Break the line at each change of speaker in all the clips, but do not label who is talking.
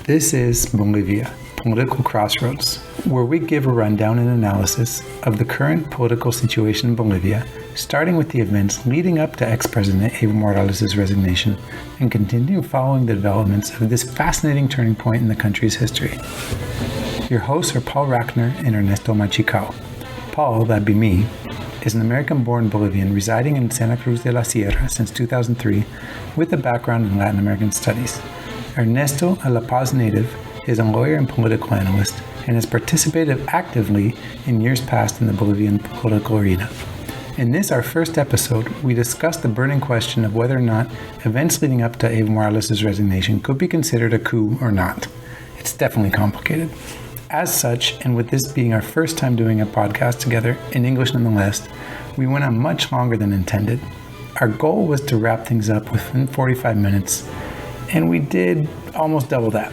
This is Bolivia, Political Crossroads, where we give a rundown and analysis of the current political situation in Bolivia, starting with the events leading up to ex-President Evo Morales' resignation, and continue following the developments of this fascinating turning point in the country's history. Your hosts are Paul Rachner and Ernesto Machicao. Paul, that'd be me, is an American-born Bolivian residing in Santa Cruz de la Sierra since 2003 with a background in Latin American studies. Ernesto, a La Paz native, is a lawyer and political analyst and has participated actively in years past in the Bolivian political arena. In this, our first episode, we discussed the burning question of whether or not events leading up to Evo Morales' resignation could be considered a coup or not. It's definitely complicated. As such, and with this being our first time doing a podcast together, in English nonetheless, we went on much longer than intended. Our goal was to wrap things up within 45 minutes, and we did almost double that.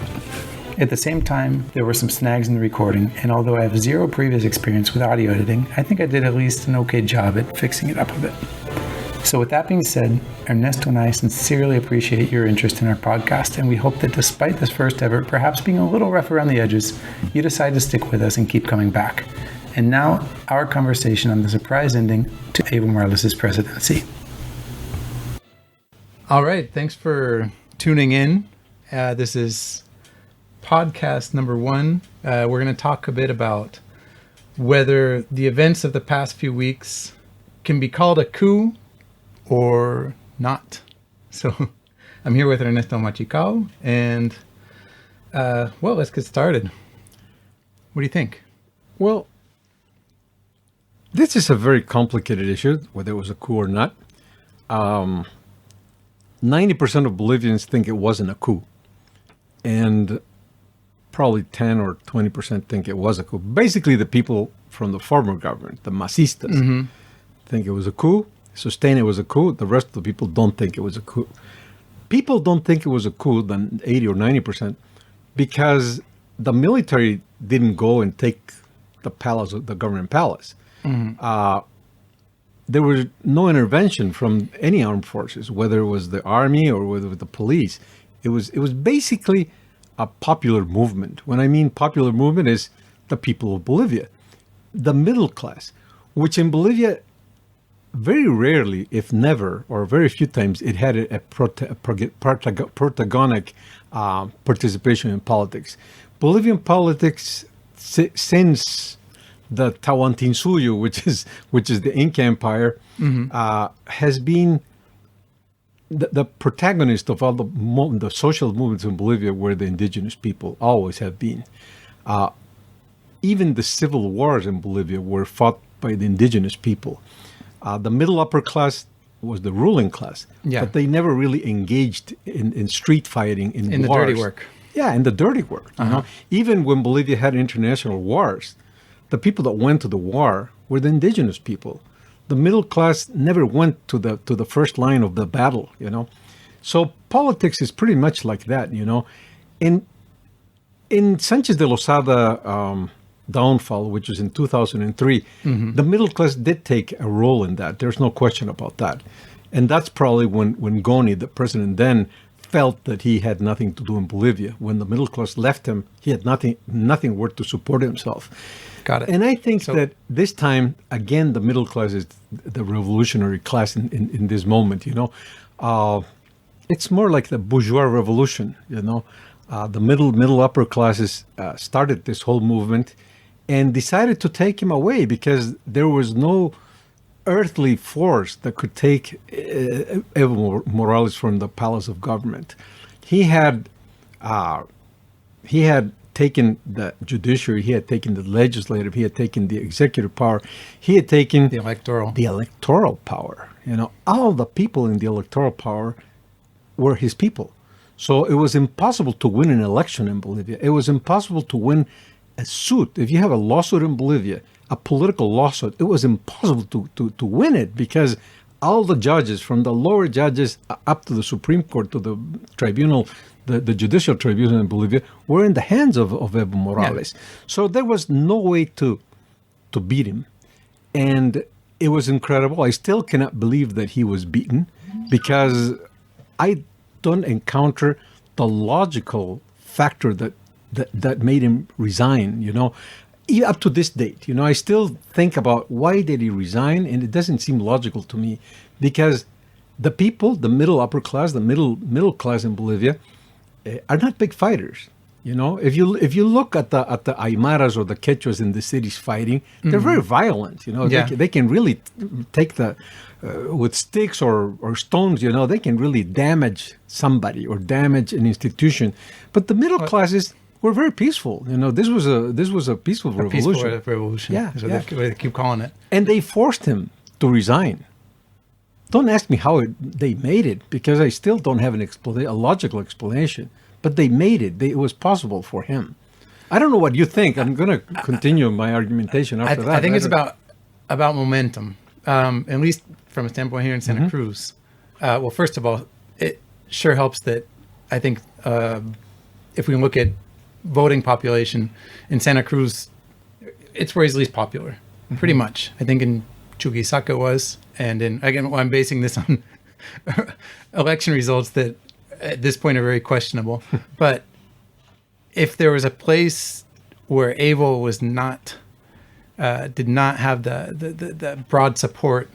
At the same time, there were some snags in the recording, and although I have zero previous experience with audio editing, I think I did at least an okay job at fixing it up a bit. So with that being said, Ernesto and I sincerely appreciate your interest in our podcast, and we hope that despite this first ever, perhaps being a little rough around the edges, you decide to stick with us and keep coming back. And now, our conversation on the surprise ending to Evo Morales' presidency. All right, thanks for tuning in. This is podcast number 1. We're going to talk a bit about whether the events of the past few weeks can be called a coup or not. So I'm here with Ernesto Machicao, and well, let's get started. What do you think?
Well, this is a very complicated issue, whether it was a coup or not. 90% of Bolivians think it wasn't a coup, and probably 10 or 20% think it was a coup. Basically, the people from the former government, the Masistas, think it was a coup, sustain it was a coup. The rest of the people don't think it was a coup. People don't think it was a coup, then 80 or 90%, because the military didn't go and take the palace, the government palace. There was no intervention from any armed forces, whether it was the army or whether it was the police. It was basically a popular movement. When I mean popular movement, is the people of Bolivia, the middle class, which in Bolivia, very rarely, if never, or very few times, it had a protagonic participation in politics. Bolivian politics, since the Tawantinsuyo, which is the Inca Empire, has been the protagonist of all the social movements in Bolivia were the indigenous people, always have been. Even the civil wars in Bolivia were fought by the indigenous people. The middle upper class was the ruling class, but they never really engaged in street fighting, in wars.
The dirty work.
Yeah, in the dirty work. You know? Even when Bolivia had international wars, the people that went to the war were the indigenous people. The middle class never went to the first line of the battle, you know. So politics is pretty much like that, you know. In Sanchez de Lozada downfall, which was in 2003, the middle class did take a role in that. There's no question about that. And that's probably when Goni, the president then, felt that he had nothing to do in Bolivia. When the middle class left him, he had nothing worth to support himself.
Got it.
And I think that this time, again, the middle class is the revolutionary class in this moment, you know. It's more like the bourgeois revolution, you know. The middle upper classes started this whole movement and decided to take him away because there was no earthly force that could take Evo Morales from the palace of government. He had taken the judiciary, he had taken the legislative, he had taken the executive power, he had taken
the
electoral power. You know, all the people in the electoral power were his people. So it was impossible to win an election in Bolivia. It was impossible to win a suit. If you have a lawsuit in Bolivia, a political lawsuit, it was impossible to win it because all the judges, from the lower judges up to the Supreme Court, to the tribunal, the judicial tribunal in Bolivia, were in the hands of Evo Morales. Yeah. So there was no way to beat him. And it was incredible. I still cannot believe that he was beaten because I don't encounter the logical factor that made him resign, up to this date. I still think about why did he resign, and it doesn't seem logical to me, because the people, the middle upper class, the middle class in Bolivia, are not big fighters. If you look at the Aymaras or the Quechuas in the cities fighting, they're very violent. They can really take with sticks or stones. They can really damage somebody or damage an institution. But the middle classes were very peaceful. This was a peaceful revolution.
Peaceful revolution.
Yeah,
They keep calling it.
And they forced him to resign. Don't ask me how they made it, because I still don't have a logical explanation. But they made it. It was possible for him. I don't know what you think. I'm going to continue my argumentation after that.
I think it's about momentum, at least from a standpoint here in Santa Cruz. Well, first of all, it sure helps that I think if we look at voting population in Santa Cruz, it's where he's least popular, pretty much. I think in Chuquisaca was, and again, I'm basing this on election results that at this point are very questionable. But if there was a place where Evo was did not have the broad support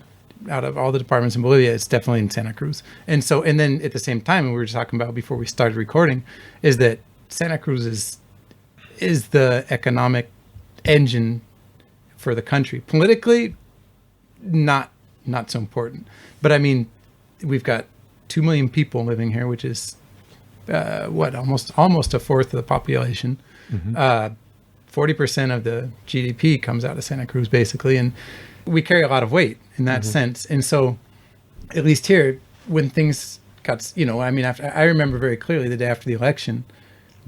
out of all the departments in Bolivia, it's definitely in Santa Cruz. And then at the same time, and we were just talking about before we started recording, is that Santa Cruz is the economic engine for the country. Politically, not so important. But I mean, we've got 2 million people living here, which is almost a fourth of the population. 40% of the GDP comes out of Santa Cruz, basically, and we carry a lot of weight in that sense. And so, at least here, when things got, I remember very clearly the day after the election,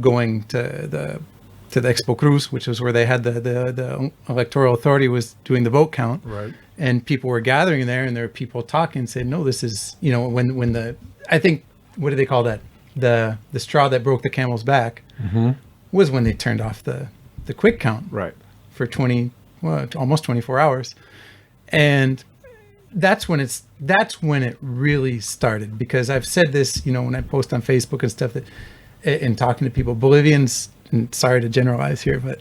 going to the Expo Cruz, which was where they had the electoral authority was doing the vote count,
right?
And people were gathering there, and there were people talking, saying, "No, this is when I think, what do they call that? The straw that broke the camel's back was when they turned off the quick count,
right,
for almost 24 hours, and that's when it really started. Because I've said this, when I post on Facebook and stuff, that in talking to people, Bolivians, and sorry to generalize here, but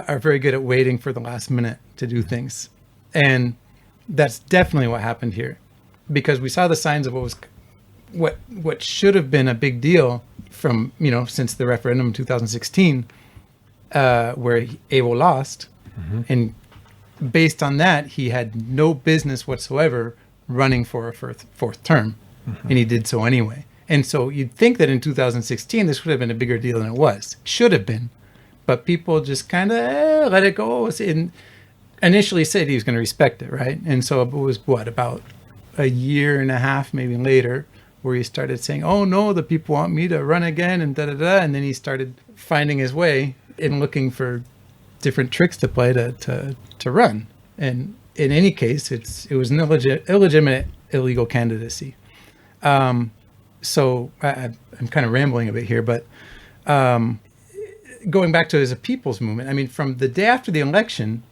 are very good at waiting for the last minute to do things, and that's definitely what happened here, because we saw the signs of what should have been a big deal from since the referendum in 2016, where Evo lost, and based on that, he had no business whatsoever running for a fourth term, and he did so anyway. And so you'd think that in 2016 this would have been a bigger deal than it was. Should have been, but people just kind of let it go. And initially said he was going to respect it, right? And so it was about a year and a half, maybe later, where he started saying, "Oh no, the people want me to run again," and and then he started finding his way and looking for different tricks to play to run. And in any case, it was an illegitimate, illegal candidacy. So I'm kind of rambling a bit here, but going back to it as a people's movement, I mean, from the day after the election,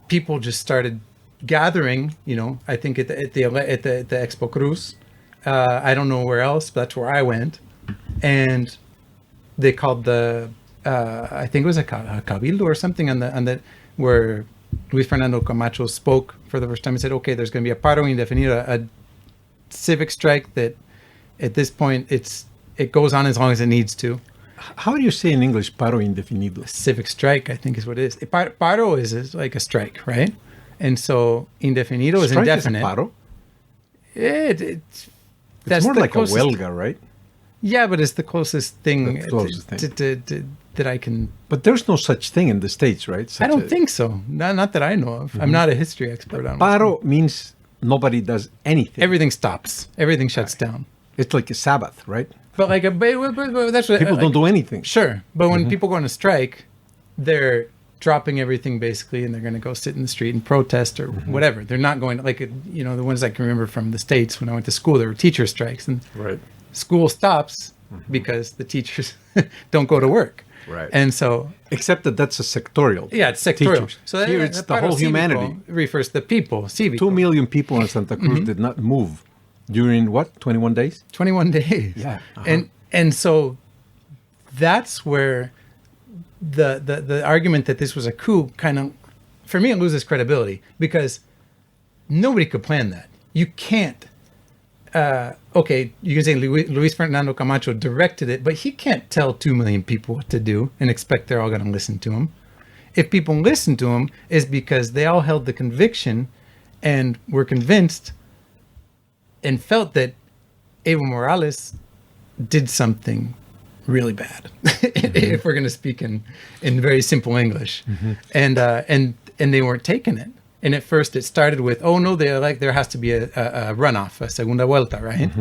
people just started gathering. I think at the Expo Cruz. I don't know where else, but that's where I went, and they called I think it was a cabildo or something on the where Luis Fernando Camacho spoke for the first time and said, "Okay, there's going to be a paro indefinido, a civic strike that at this point it goes on as long as it needs to."
How do you say in English paro indefinido?
Civic strike, I think, is what it is. Paro is like a strike, right? And so indefinido is indefinite.
Is a paro?
That's
more like
closest,
a huelga, right?
Yeah, but it's the closest thing, that I can.
But there's no such thing in the States, right?
I don't think so. Not that I know of. I'm not a history expert on it.
Paro means nobody does anything.
Everything stops. Everything shuts down.
It's like a Sabbath, right?
But that's what
people don't do anything.
Sure, but when people go on a strike, they're dropping everything basically, and they're going to go sit in the street and protest or whatever. They're not going the ones I can remember from the States when I went to school. There were teacher strikes, and school stops because the teachers don't go to work.
Right.
And so,
except that's a sectorial.
Yeah, it's sectorial.
Teachers.
So
here it's the whole humanity.
Refers to the people. Cívico.
2 million people in Santa Cruz did not move during 21 days?
21 days.
Yeah.
And so that's where the argument that this was a coup kind of, for me, it loses credibility because nobody could plan that. You can't. Okay, you can say Luis Fernando Camacho directed it, but he can't tell 2 million people what to do and expect they're all going to listen to him. If people listen to him, it's because they all held the conviction and were convinced and felt that Evo Morales did something really bad, if we're going to speak in very simple English, and they weren't taking it. And at first, it started with, "Oh no, there has to be a runoff, a segunda vuelta, right?"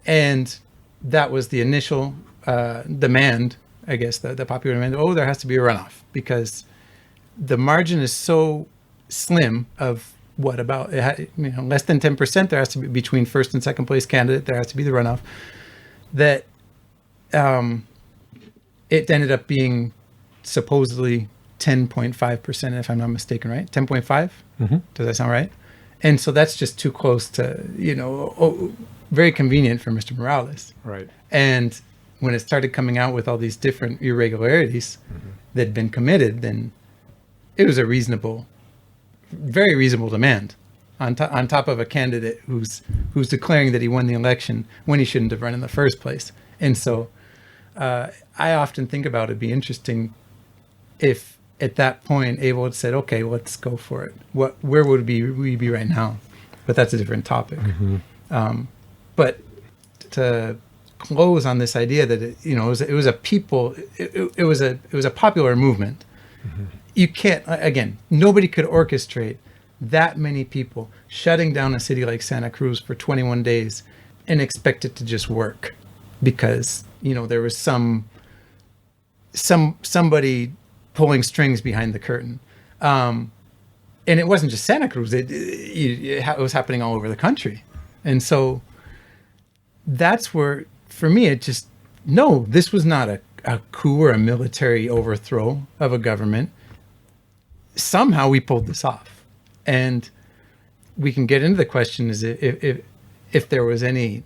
And that was the initial demand, I guess, the popular demand. Oh, there has to be a runoff because the margin is so slim of what about less than 10%. There has to be between first and second place candidate. There has to be the runoff. That it ended up being supposedly 10.5%, if I'm not mistaken, right? 10.5? Does that sound right? And so that's just too close to, very convenient for Mr. Morales.
Right.
And when it started coming out with all these different irregularities that had been committed, then it was a very reasonable demand on top of a candidate who's declaring that he won the election when he shouldn't have run in the first place. And so I often think about it'd be interesting if at that point Evo had said, "Okay, let's go for it." Where would we be right now? But that's a different topic. But to close on this idea that it was a people, it was a popular movement. You can't, again, nobody could orchestrate that many people shutting down a city like Santa Cruz for 21 days and expect it to just work because there was somebody pulling strings behind the curtain, and it wasn't just Santa Cruz. It was happening all over the country, and so that's where, for me, this was not a coup or a military overthrow of a government. Somehow we pulled this off, and we can get into the question is if there was any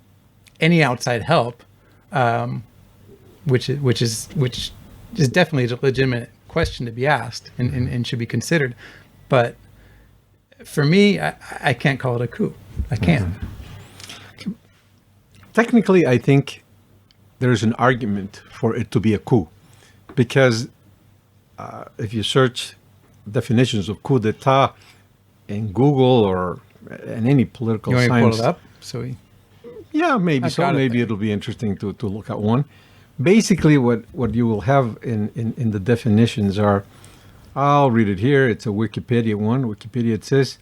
outside help, which is definitely a legitimate question to be asked and should be considered. But for me, I can't call it a coup. I can't.
Technically, I think there's an argument for it to be a coup because if you search definitions of coup d'etat in Google or in any political science.
You want me to pull it up?
Yeah, maybe so. Maybe it'll be interesting to look at one. Basically, what you will have in the definitions are, I'll read it here. It's a Wikipedia one. Wikipedia, it says,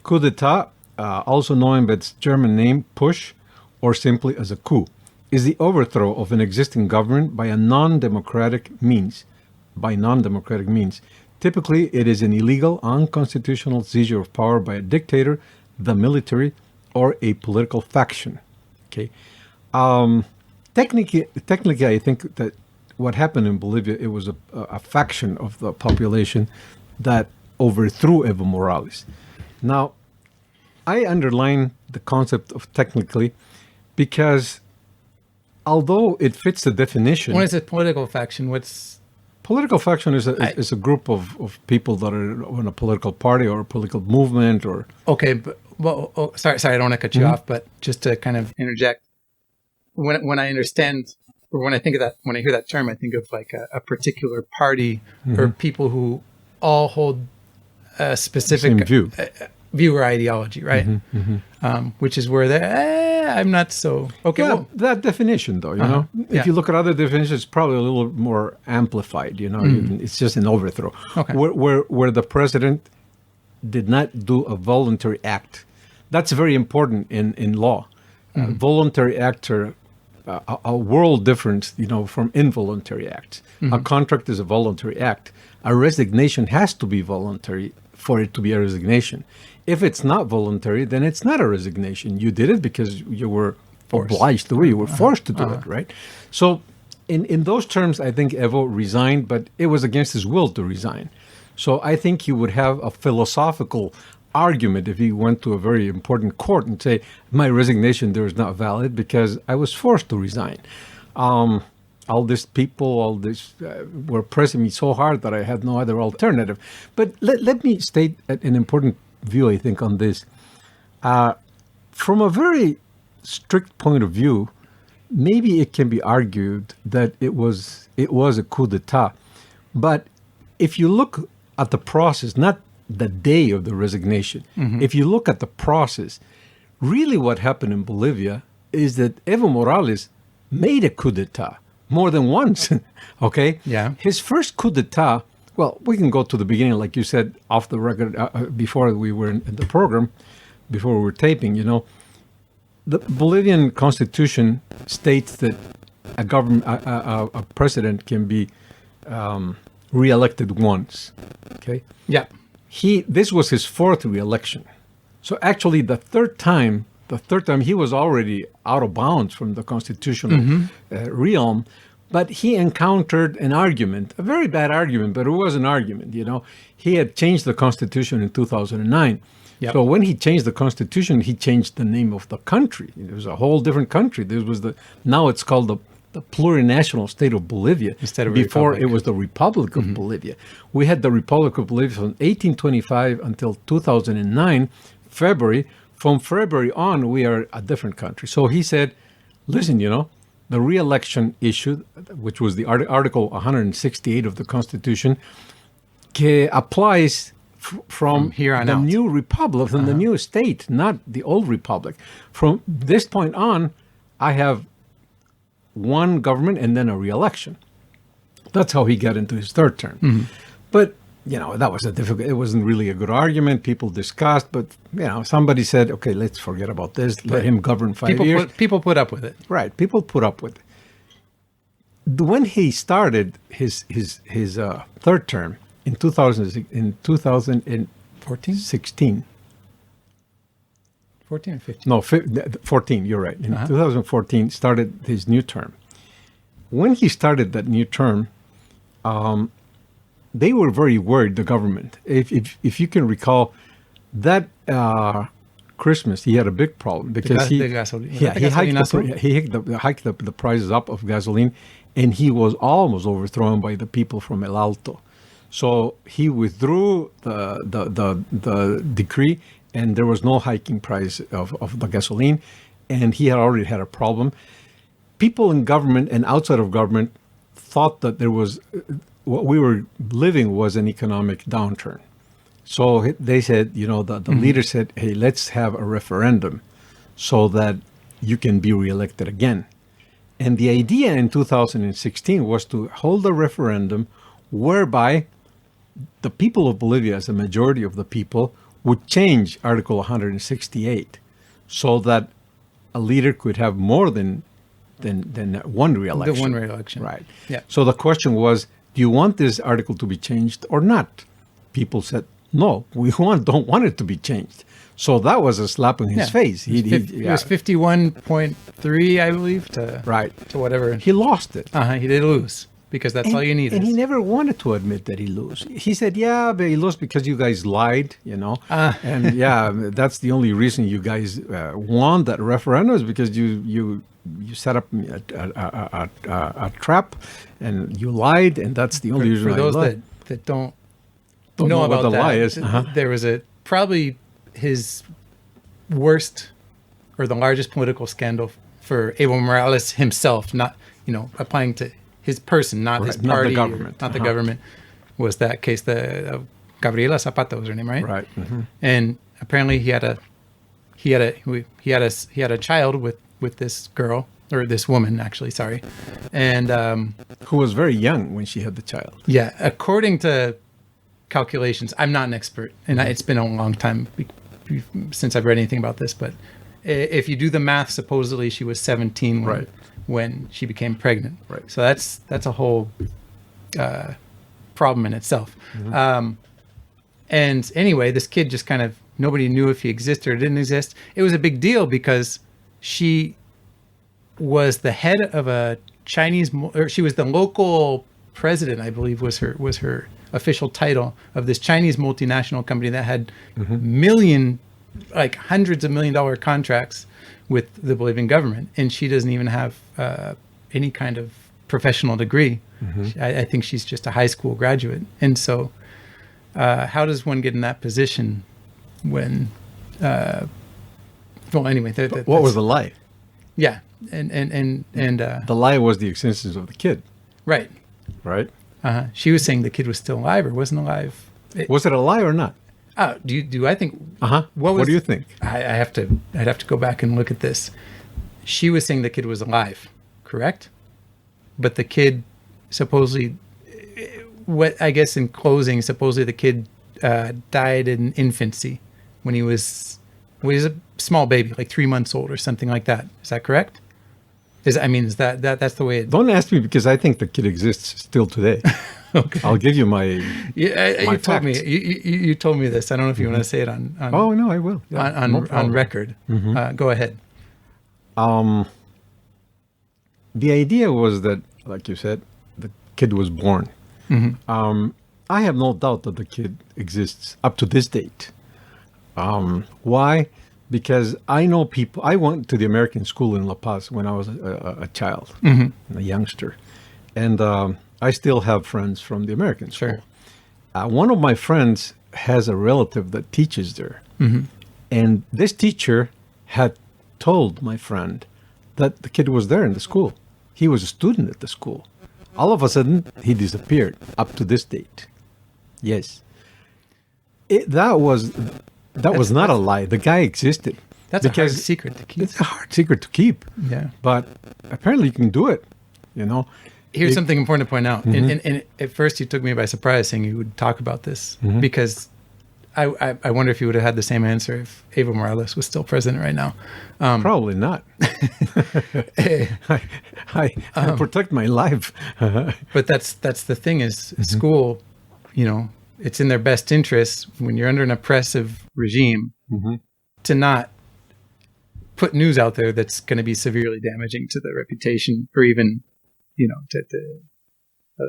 coup d'etat, also known by its German name, push, or simply as a coup, is the overthrow of an existing government by non-democratic means. Typically, it is an illegal, unconstitutional seizure of power by a dictator, the military, or a political faction. Okay. Technically, I think that what happened in Bolivia, it was a faction of the population that overthrew Evo Morales. Now, I underline the concept of technically because although it fits the definition...
When it's a political faction,
Political faction is a group of people that are in a political party or a political movement or...
Okay, but sorry, I don't want to cut you off, but just to kind of interject, when I understand, or when I think of that, when I hear that term, I think of like a particular party or people who all hold a specific view or ideology, right? Which is where I'm not so... Okay,
well, that definition, though, you know? If you look at other definitions, it's probably a little more amplified, It's just an overthrow.
Okay.
Where the president did not do a voluntary act. That's very important in law. Voluntary acts are a world difference, from involuntary acts. A contract is a voluntary act. A resignation has to be voluntary for it to be a resignation. If it's not voluntary, then it's not a resignation. You did it because you were obliged to. You were forced to do it, right? So in those terms, I think Evo resigned, but it was against his will to resign. So I think he would have a philosophical argument if he went to a very important court and say, my resignation there is not valid because I was forced to resign. all these people, all this were pressing me so hard that I had no other alternative. But let me state an important view, I think, on this. From a very strict point of view, maybe it can be argued that it was a coup d'etat. But if you look at the process, not the day of the resignation, if you look at the process, really what happened in Bolivia is that Evo Morales made a coup d'etat more than once, okay?
Yeah.
His first coup d'etat, well, we can go to the beginning, like you said, off the record, before we were in the program, before we were taping, the Bolivian constitution states that a president can be re-elected once, okay?
Yeah.
This was his fourth re-election. So actually the third time he was already out of bounds from the constitutional realm, but he encountered an argument, a very bad argument, but it was an argument, He had changed the constitution in 2009.
Yep.
So when he changed the constitution, he changed the name of the country. It was a whole different country. Now it's called the plurinational state of Bolivia.
Instead of
before
republic.
It was the Republic of Bolivia. We had the Republic of Bolivia from 1825 until 2009, February. From February on, we are a different country. So he said, listen, the re-election issue, which was the Article 168 of the Constitution, applies from
here on
the
out.
new republic, from the new state, not the old republic. From this point on, I have one government and then a re-election. That's how he got into his third term. But, that was it wasn't really a good argument. People discussed, but, somebody said, okay, let's forget about this. Let him govern 5 years.
People put up with it.
Right. People put up with it. When he started his third term in 2014, 16.
14 or 15?
No, 14, you're right. In 2014, started his new term. When he started that new term, they were very worried, the government. If you can recall, that Christmas, he had a big problem because he hiked the prices up of gasoline, and he was almost overthrown by the people from El Alto. So he withdrew the decree, and there was no hiking price of the gasoline, and he had already had a problem. People in government and outside of government thought that there was what we were living was an economic downturn. So they said, the leader said, hey, let's have a referendum so that you can be reelected again. And the idea in 2016 was to hold a referendum whereby the people of Bolivia, as a majority of the people, would change Article 168 so that a leader could have more than one re-election.
The one re-election.
Right.
Yeah.
So the question was, do you want this article to be changed or not? People said, no, we don't want it to be changed. So that was a slap in his face. It was
51.3, I believe, to whatever.
He lost it.
He did lose because that's all you need.
And he never wanted to admit that he lost. He said, yeah, but he lost because you guys lied, And that's the only reason you guys won that referendum is because you set up a trap and you lied, and that's the only reason.
For those that don't know about
what the
that,
lie is.
There was probably his worst or the largest political scandal for Evo Morales himself, not applying to his person, not his party,
not the government.
Not the government, was that case. The Gabriela Zapata was her name, right?
Right.
And apparently he had a child with this girl, or this woman, actually, sorry, and
who was very young when she had the child.
Yeah, according to calculations, I'm not an expert, and it's been a long time since I've read anything about this, but if you do the math, supposedly she was 17 when she became pregnant.
Right.
So that's a whole problem in itself. And anyway, this kid just kind of, nobody knew if he existed or didn't exist. It was a big deal because she was the head of a Chinese, or she was the local president, I believe was her official title, of this Chinese multinational company that had hundreds of $1 million contracts with the Bolivian government, and she doesn't even have any kind of professional degree. I think she's just a high school graduate. And so how does one get in that position when, well, anyway.
What was the lie?
Yeah. And
the lie was the existence of the kid.
Right.
Right?
She was saying the kid was still alive or wasn't alive.
Was it a lie or not?
Do I think?
What do you think?
I'd have to go back and look at this. She was saying the kid was alive, correct? But the kid supposedly, I guess in closing, supposedly the kid died in infancy when he was a small baby, like 3 months old or something like that. Is that correct? Is that's the way it...
Don't ask me, because I think the kid exists still today. Okay. I'll give you my
you told me you told me this. I don't know if you want to say it on
oh no, I will. Yeah,
on record. Go ahead.
The idea was that, like you said, the kid was born. I have no doubt that the kid exists up to this date. Why? Because I know people. I went to the American school in La Paz when I was a child, a youngster, and I still have friends from the American school.
Sure.
One of my friends has a relative that teaches there, and this teacher had told my friend that the kid was there in the school. He was a student at the school. All of a sudden, he disappeared up to this date. Yes, that was not a lie. The guy existed.
That's a hard secret to keep.
It's a hard secret to keep.
Yeah.
But apparently you can do it, you know.
Here's something important to point out. And at first you took me by surprise saying you would talk about this, because I wonder if you would have had the same answer if Evo Morales was still president right now.
Probably not. I protect my life.
But that's the thing is school, you know, it's in their best interest when you're under an oppressive regime to not put news out there that's going to be severely damaging to the reputation or even, you know,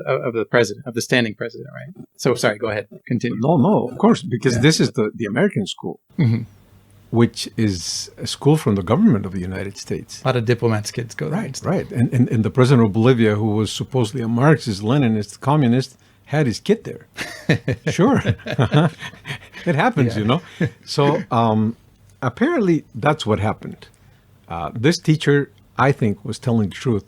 of the president, of the standing president, right? So sorry, go ahead, continue.
No, of course, because this is the American school, which is a school from the government of the United States.
A lot of diplomats' kids go there.
Right. And the president of Bolivia, who was supposedly a Marxist, Leninist, communist, had his kid there. Sure. It happens, you know. So apparently that's what happened. This teacher, I think, was telling the truth.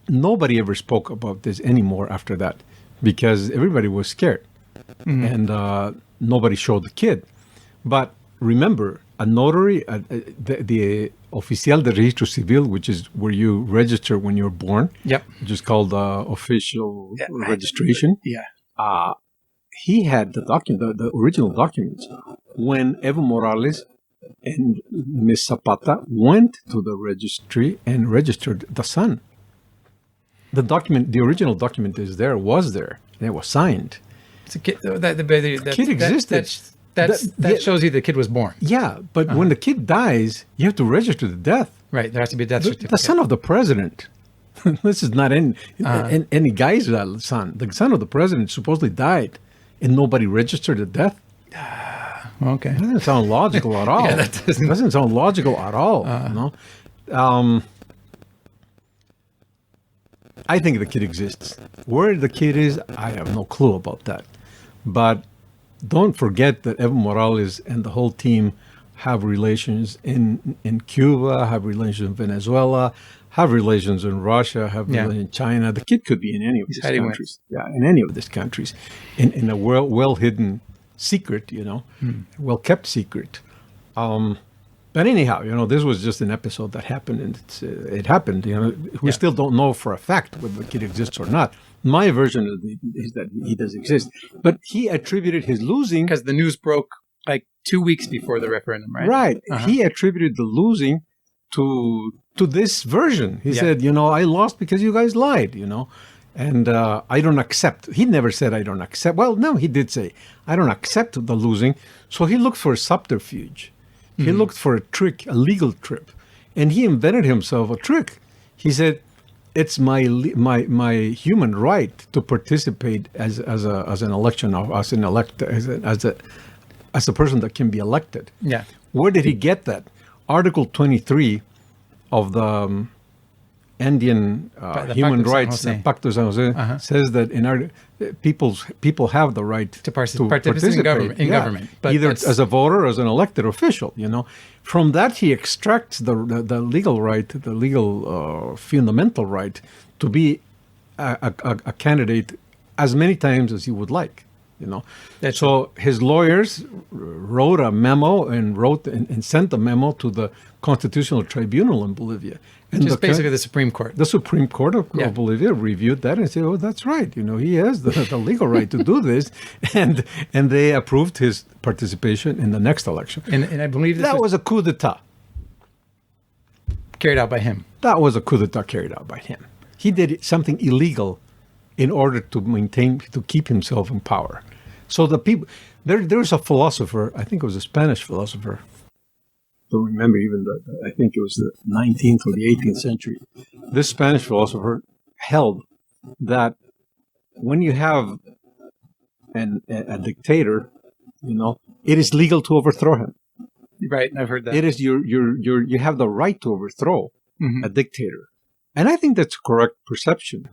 Nobody ever spoke about this anymore after that because everybody was scared. And nobody showed the kid. But remember, a notary, the oficial de registro civil, which is where you register when you're born, which is called official registration. He had the document, the original documents, when Evo Morales and Ms. Zapata went to the registry and registered the son. The document, the original document was there, and it was signed.
It's a kid, the kid existed. That shows you the kid was born.
Yeah, but when the kid dies, you have to register the death.
Right, there has to be a death certificate.
The son of the president. This is not any guy's son. The son of the president supposedly died, and nobody registered the death.
Okay.
That doesn't sound logical at all.
That
doesn't sound logical at all. You know? I think the kid exists. Where the kid is, I have no clue about that. But don't forget that Evo Morales and the whole team have relations in Cuba, have relations in Venezuela, have relations in Russia, have relations in China. The kid could be in any of these countries. Yeah, in any of these countries. In a well-hidden secret, you know, well-kept secret. But anyhow, you know, this was just an episode that happened, and it happened. You know, we still don't know for a fact whether the kid exists or not. My version is that he does exist, but he attributed his losing
because the news broke like 2 weeks before the referendum, right?
Right. He attributed the losing to this version. He said, you know, I lost because you guys lied. You know, and I don't accept. He never said I don't accept. Well, no, he did say I don't accept the losing. So he looked for a subterfuge. He looked for a trick, a legal trick, and he invented himself a trick. He said, "It's my human right to participate as an election as a person that can be elected."
Yeah.
Where did he get that? Article 23 of Andean
The
human
Pacto San
rights,
Jose.
Pacto San Jose, says that in our people have the right
to participate in government, but
either as a voter or as an elected official. You know, from that he extracts the legal right, the legal fundamental right to be a candidate as many times as he would like. You know, so his lawyers wrote a memo and sent a memo to the Constitutional Tribunal in Bolivia. And
just basically the Supreme Court.
The Supreme Court of Bolivia reviewed that and said, "Oh, that's right. You know, he has the legal right to do this," and they approved his participation in the next election.
And I believe
that was a coup d'état
carried out by him.
That was a coup d'état carried out by him. He did something illegal in order to keep himself in power. So the people there's a philosopher, I think it was a Spanish philosopher. Don't remember even I think it was the 19th or the 18th century. This Spanish philosopher held that when you have a dictator, you know, it is legal to overthrow him.
Right, I've heard that.
It is you have the right to overthrow a dictator. And I think that's a correct perception.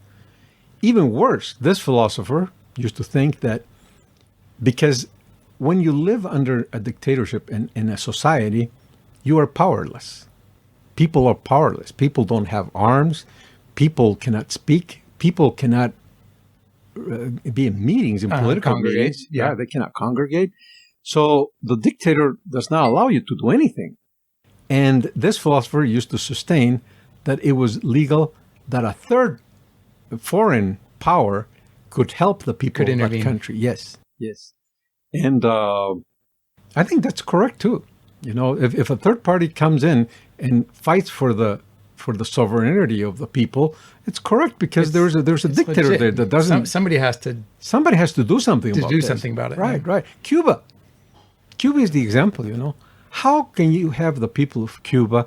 Even worse, this philosopher used to think that because when you live under a dictatorship in a society, you are powerless. People are powerless. People don't have arms. People cannot speak. People cannot be in meetings, in political meetings. Yeah, they cannot congregate. So the dictator does not allow you to do anything. And this philosopher used to sustain that it was legal that a third foreign power could help the people of that country. Yes. And I think that's correct too. You know, if a third party comes in and fights for the sovereignty of the people, it's correct because there's a dictator legit. There that doesn't.
Somebody has to
do something about it. Right. Cuba is the example. You know, how can you have the people of Cuba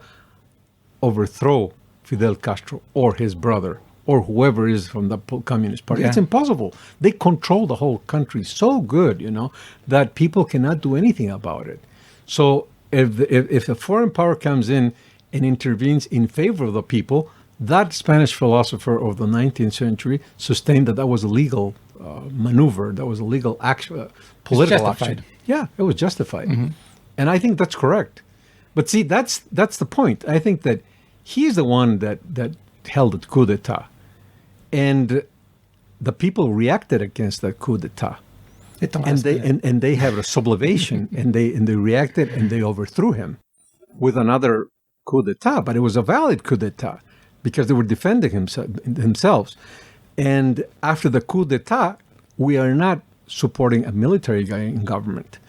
overthrow Fidel Castro or his brother or whoever is from the Communist Party? It's impossible. They control the whole country so good, you know, that people cannot do anything about it. So if a foreign power comes in and intervenes in favor of the people, that Spanish philosopher of the 19th century sustained that was a legal maneuver, that was a legal action, political action. Yeah, it was justified. And I think that's correct. But see, that's the point. I think that he's the one that held the coup d'etat. And the people reacted against that coup d'etat. And they have a sublimation, and they reacted and they overthrew him with another coup d'etat. But it was a valid coup d'etat because they were defending themselves. And after the coup d'etat, we are not supporting a military guy in government.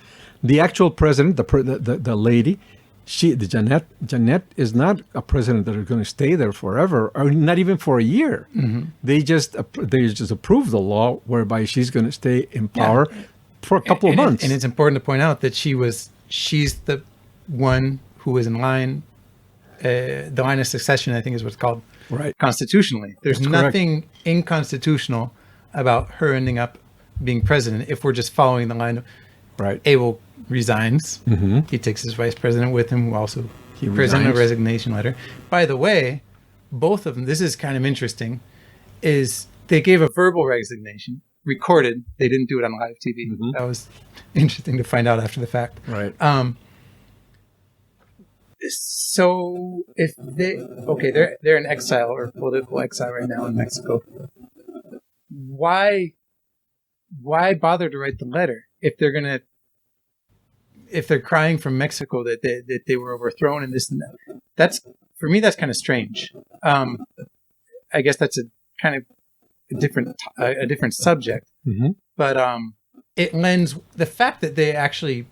The actual president, the lady, Janet is not a president that is going to stay there forever, or not even for a year. They just approved the law whereby she's going to stay in power for a couple of months.
And it's important to point out that she's the one who is in line. The line of succession, I think, is what's called constitutionally. There's nothing inconstitutional about her ending up being president if we're just following the line of Evo resigns. He takes his vice president with him, who also presented a resignation letter. By the way, both of them, this is kind of interesting, is they gave a verbal resignation, recorded. They didn't do it on live TV. That was interesting to find out after the fact. So if they're in exile or political exile right now in Mexico. Why bother to write the letter if they're crying from Mexico that they were overthrown and this and that? That's, for me, that's kind of strange. I guess that's a kind of a different subject. But it lends the fact that they actually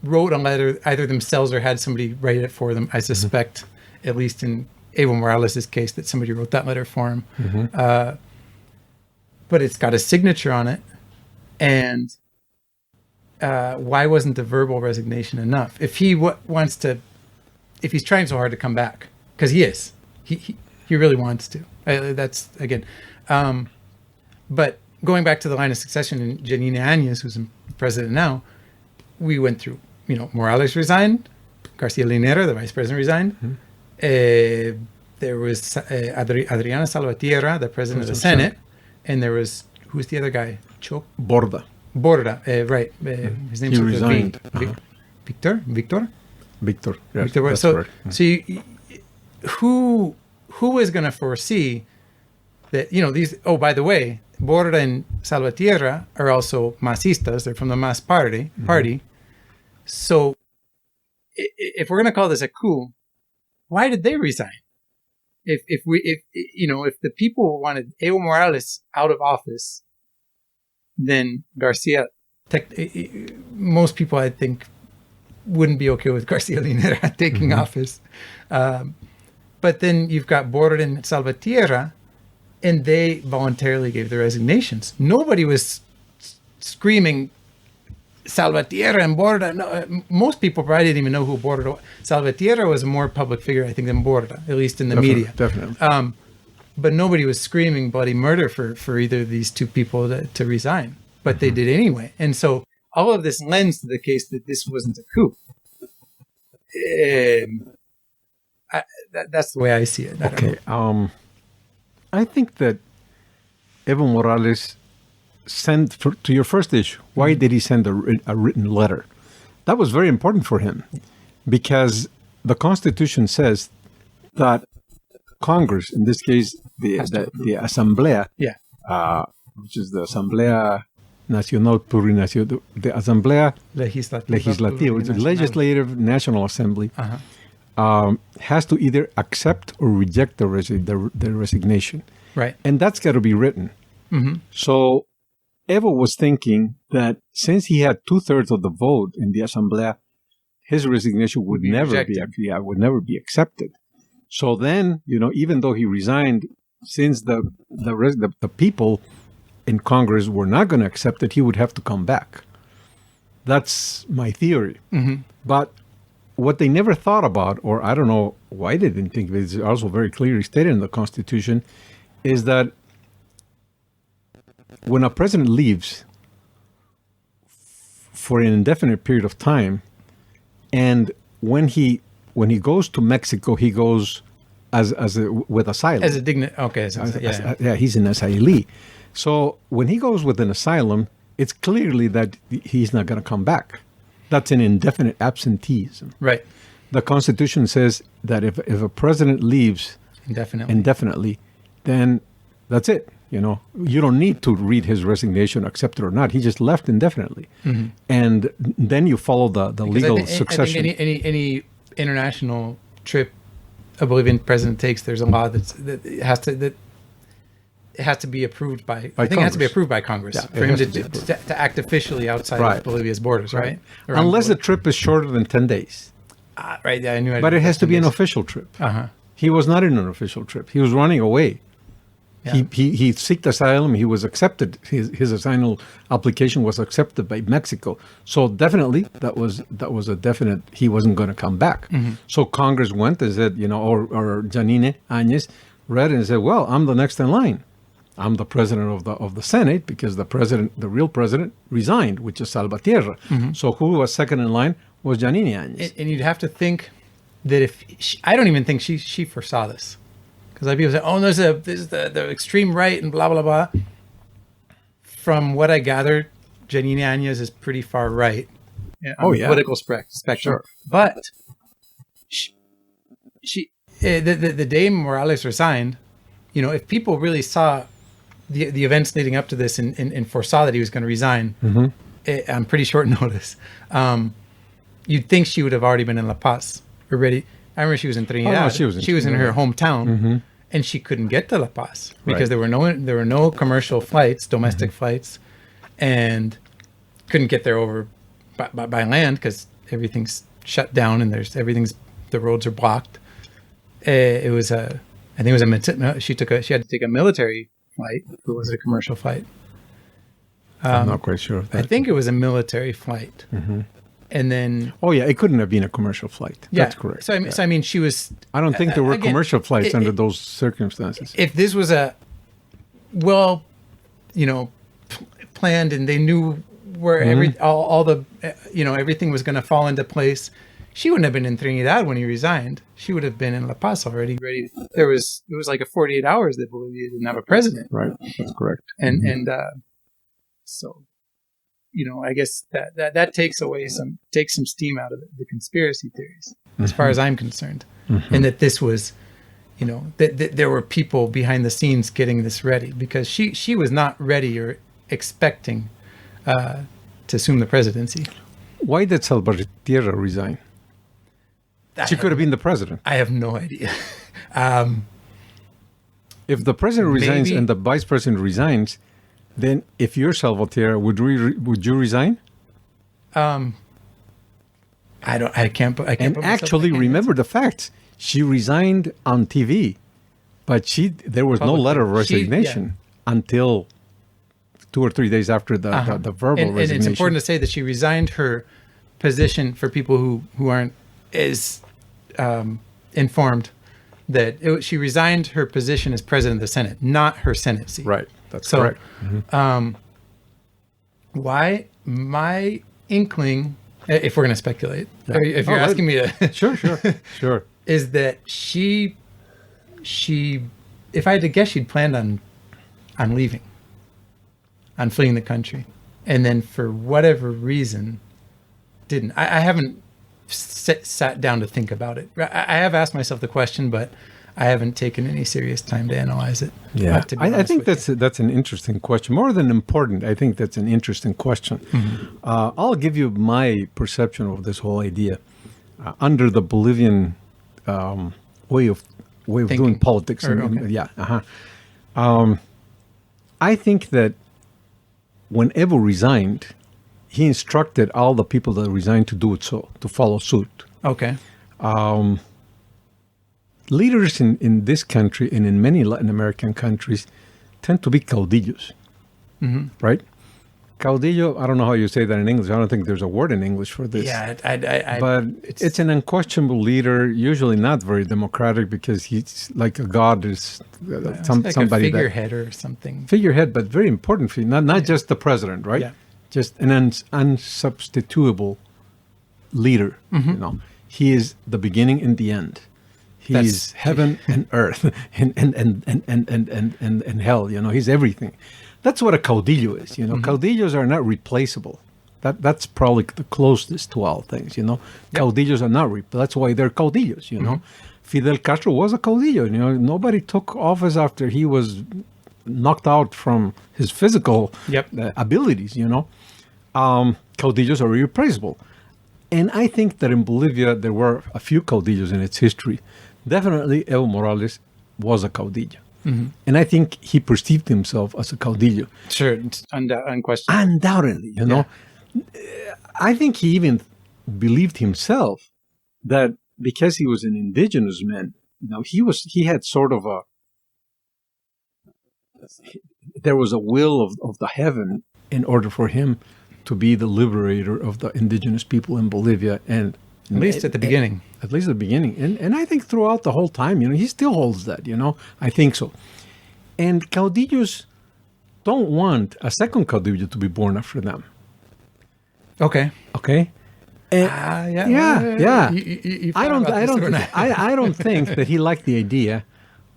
wrote a letter either themselves or had somebody write it for them. I suspect, at least in Evo Morales' case, that somebody wrote that letter for him. But it's got a signature on it. And why wasn't the verbal resignation enough? If he if he's trying so hard to come back, because he is, he really wants to. That's again. But going back to the line of succession, and Janine Áñez, who's president now, we went through. Morales resigned, Garcia Linera, the vice president, resigned. there was Adriana Salvatierra, the president of the Senate, and there was, who's the other guy?
Borda.
Right. His name's
He resigned.
Victor.
Victor. Yes,
Victor.
that's
So,
correct.
who was going to foresee that, these, oh, by the way, Borda and Salvatierra are also Masistas. They're from the Mas party. So if we're going to call this a coup, why did they resign? If the people wanted Evo Morales out of office, then Garcia, most people, I think, wouldn't be okay with Garcia Linera taking office. But then you've got Borda and Salvatierra, and they voluntarily gave their resignations. Nobody was screaming Salvatierra and Borda. No, most people probably didn't even know who Borda was. Salvatierra was a more public figure, I think, than Borda, at least in the media.
Definitely.
But nobody was screaming bloody murder for either of these two people to resign. But they did anyway. And so all of this lends to the case that this wasn't a coup. That's the way I see it.
Okay. I think that Evo Morales sent, to your first issue, why did he send a written letter? That was very important for him because the Constitution says that Congress, in this case, the Asamblea, which is the Asamblea Nacional Plurinacional, the Asamblea Legislativa, which is the Legislative National Assembly, has to either accept or reject the resignation.
Right.
And that's got to be written. So Evo was thinking that since he had 2/3 of the vote in the Asamblea, his resignation would never be accepted. So then, even though he resigned, since the people in Congress were not going to accept it, he would have to come back. That's my theory. But what they never thought about, or I don't know why they didn't think of it, it's also very clearly stated in the Constitution, is that when a president leaves for an indefinite period of time, and when he goes to Mexico, he goes with asylum.
As a dignity. Okay.
He's an asylee. So when he goes with an asylum, it's clearly that he's not going to come back. That's an indefinite absenteeism.
Right.
The Constitution says that if a president leaves indefinitely, then that's it. You don't need to read his resignation, accept it or not. He just left indefinitely. And then you follow the legal succession.
I think any international trip a Bolivian president takes, there's a law that it has to be approved by I think Congress. It has to be approved by Congress for him to act officially outside of Bolivia's borders, right?
Unless the trip is shorter than 10 days.
Right, yeah, I knew.
But it has to be an official trip. He was not in an official trip. He was running away. Yeah. He sought asylum. He was accepted. His asylum application was accepted by Mexico. So definitely that was a definite. He wasn't going to come back. So Congress went and said, or Janine Áñez read and said, well, I'm the next in line. I'm the president of the Senate because the real president resigned, which is Salvatierra. So who was second in line was Janine Áñez.
And you'd have to think that I don't even think she foresaw this. Because people say, oh, there's the extreme right and blah, blah, blah. From what I gather, Janine Áñez is pretty far right on the political spectrum. Sure. But the day Morales resigned, if people really saw the events leading up to this and foresaw that he was going to resign on pretty short notice, you'd think she would have already been in La Paz already. I remember she was in Trinidad.
Oh, no, she was in
her hometown. And she couldn't get to La Paz because there were no commercial flights, domestic flights, and couldn't get there over by land because everything's shut down and the roads are blocked. I think it was she had to take a military flight, or was it a commercial flight?
I'm not quite sure of that.
I think it was a military flight. And then...
Oh, yeah, it couldn't have been a commercial flight. Yeah. That's correct.
So, I mean, she was...
I don't think there were commercial flights under those circumstances.
If this was a, planned and they knew where all the, everything was going to fall into place, she wouldn't have been in Trinidad when he resigned. She would have been in La Paz already, ready. It was like a 48 hours that Bolivia didn't have a president.
Right. That's correct.
And so, I guess that takes some steam out of the conspiracy theories, as far as I'm concerned, and that this was, that there were people behind the scenes getting this ready, because she was not ready or expecting to assume the presidency.
Why did Salvatierra resign? She could have been the president.
I have no idea.
If the president resigns and the vice president resigns, then if you're Salvatierra, would you resign?
I can't.
And actually, remember the facts. She resigned on TV, but there was no letter of resignation until 2 or 3 days after the verbal resignation.
And it's important to say that she resigned her position, for people who aren't as informed, that she resigned her position as president of the Senate, not her Senate seat.
Right. That's correct.
Why? My inkling, if we're going to speculate, or if you're asking me to...
Sure.
Is that she, if I had to guess, she'd planned on leaving, on fleeing the country. And then for whatever reason, didn't. I haven't sat down to think about it. I have asked myself the question, but I haven't taken any serious time to analyze it.
Yeah, I think that's an interesting question. More than important, I think that's an interesting question. I'll give you my perception of this whole idea under the Bolivian way of doing politics. I think that when Evo resigned, he instructed all the people that resigned to do it, to follow suit.
Okay.
Leaders in this country and in many Latin American countries tend to be caudillos, right? Caudillo, I don't know how you say that in English. I don't think there's a word in English for this.
Yeah,
but it's an unquestionable leader, usually not very democratic, because he's like a god. Is
like
somebody
a figurehead or something.
Figurehead, but very important for you. Not just the president, right?
Yeah.
Just an unsubstitutable leader. He is the beginning and the end. He is heaven and earth and hell. He's everything. That's what a caudillo is. Caudillos are not replaceable. That's probably the closest to all things. Caudillos are not. That's why they're caudillos. Fidel Castro was a caudillo. Nobody took office after he was knocked out from his physical abilities. Caudillos are irreplaceable. And I think that in Bolivia, there were a few caudillos in its history. Definitely, Evo Morales was a caudillo. And I think he perceived himself as a caudillo.
Sure, unquestionably.
Undoubtedly, I think he even believed himself that because he was an indigenous man, he had sort of there was a will of the heaven in order for him to be the liberator of the indigenous people in Bolivia, and
at least at the beginning.
At least at the beginning. And I think throughout the whole time, he still holds that, I think so. And caudillos don't want a second caudillo to be born after them.
Okay.
And, I don't think that he liked the idea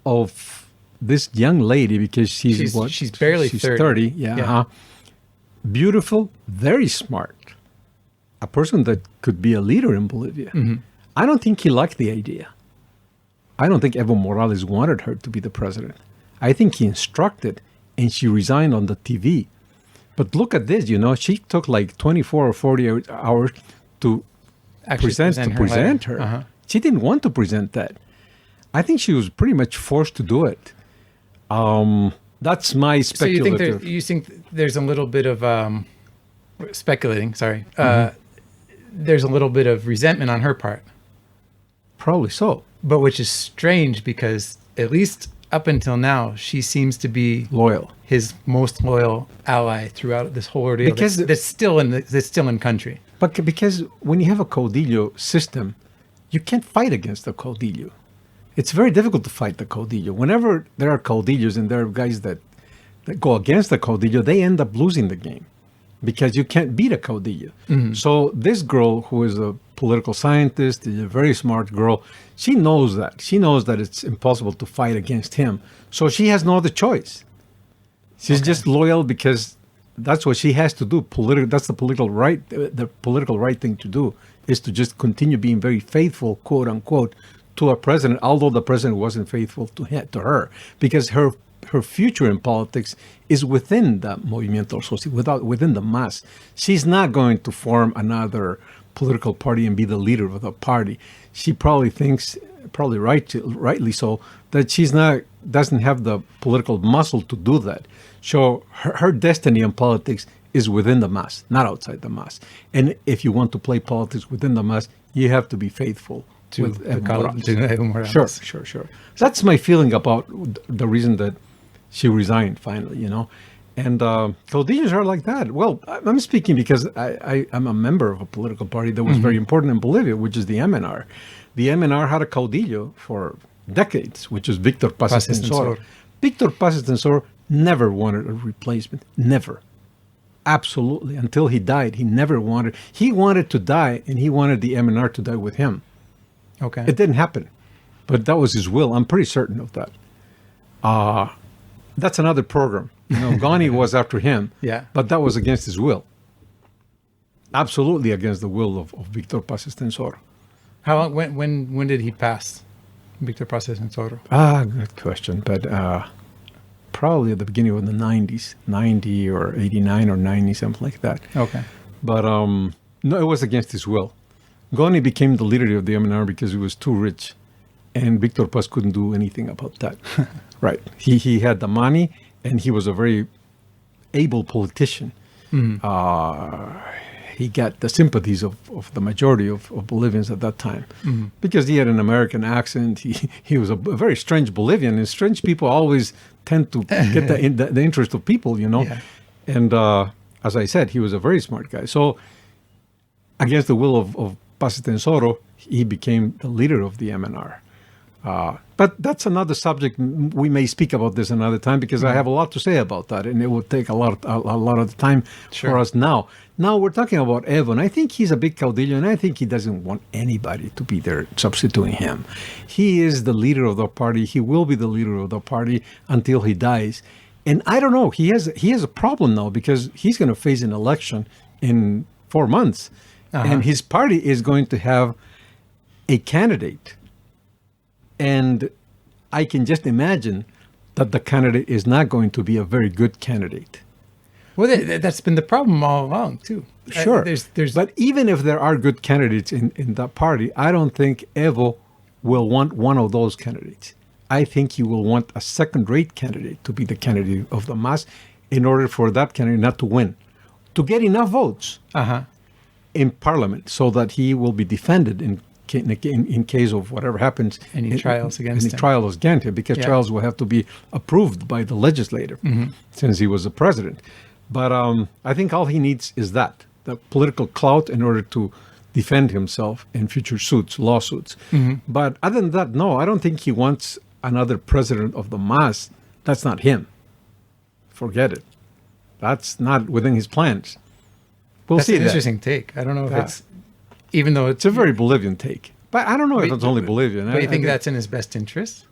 of this young lady, because she's
barely
30. Beautiful, very smart. A person that could be a leader in Bolivia. I don't think he liked the idea. I don't think Evo Morales wanted her to be the president. I think he instructed, and she resigned on the TV. But look at this, she took like 24 or 40 hours to present her. She didn't want to present that. I think she was pretty much forced to do it. That's my speculative.
So you think there's a little bit of speculating? Sorry, there's a little bit of resentment on her part.
Probably so,
but which is strange, because at least up until now, she seems to be
loyal,
his most loyal ally throughout this whole ordeal.
Because
that's still in country.
But because when you have a caudillo system, you can't fight against the caudillo. It's very difficult to fight the caudillo. Whenever there are caudillos and there are guys that go against the caudillo, they end up losing the game, because you can't beat a caudillo. So this girl, who is a political scientist. She's a very smart girl. She knows that. She knows that it's impossible to fight against him. So she has no other choice. She's just loyal because that's what she has to do. That's the political right. The political right thing to do is to just continue being very faithful, quote unquote, to a president, although the president wasn't faithful to her, because her future in politics is within the movimiento social, within the mass. She's not going to form another political party and be the leader of the party. She probably thinks, rightly so, that doesn't have the political muscle to do that. So her destiny in politics is within the mass, not outside the mass. And if you want to play politics within the mass, you have to be faithful to Evo Morales. Sure. That's my feeling about the reason that she resigned finally, And caudillos are like that. Well, I'm speaking because I'm a member of a political party that was very important in Bolivia, which is the MNR. The MNR had a caudillo for decades, which is Victor Paz Estensoro. Victor Paz Estensoro never wanted a replacement. Never. Absolutely. Until he died, he never wanted. He wanted to die, and he wanted the MNR to die with him.
Okay.
It didn't happen, but that was his will. I'm pretty certain of that. That's another program. Ghani was after him, but that was against his will. Absolutely against the will of Victor Paz Estensoro.
How long? When did he pass, Victor Paz Estensoro?
Good question, but probably at the beginning of the 90s, 90 or 89 or 90, something like that.
Okay.
But no, it was against his will. Ghani became the leader of the MNR because he was too rich, and Victor Paz couldn't do anything about that. Right. He had the money, and he was a very able politician. He got the sympathies of the majority of Bolivians at that time because he had an American accent. He was a very strange Bolivian, and strange people always tend to get the interest of people, Yeah. And as I said, he was a very smart guy. So against the will of Paz Estensoro, he became the leader of the MNR. But that's another subject. We may speak about this another time because I have a lot to say about that, and it would take a lot of the time for us now. Now we're talking about Evo, and I think he's a big caudillo, and I think he doesn't want anybody to be there substituting him. He is the leader of the party. He will be the leader of the party until he dies. And I don't know. He has a problem now because he's going to face an election in 4 months, and his party is going to have a candidate. And I can just imagine that the candidate is not going to be a very good candidate.
Well, that's been the problem all along, too.
Sure. But even if there are good candidates in that party, I don't think Evo will want one of those candidates. I think he will want a second-rate candidate to be the candidate of the mass in order for that candidate not to win, to get enough votes in parliament so that he will be defended in case of whatever happens.
Any trials against
him, because trials will have to be approved by the legislature since he was the president. But I think all he needs is the political clout in order to defend himself in future lawsuits. But other than that, no, I don't think he wants another president of the mass. That's not him. Forget it. That's not within his plans.
That's an interesting take. I don't know if it's, even though
it's a very Bolivian take. But I don't know if it's only Bolivian.
But you think that's in his best interest?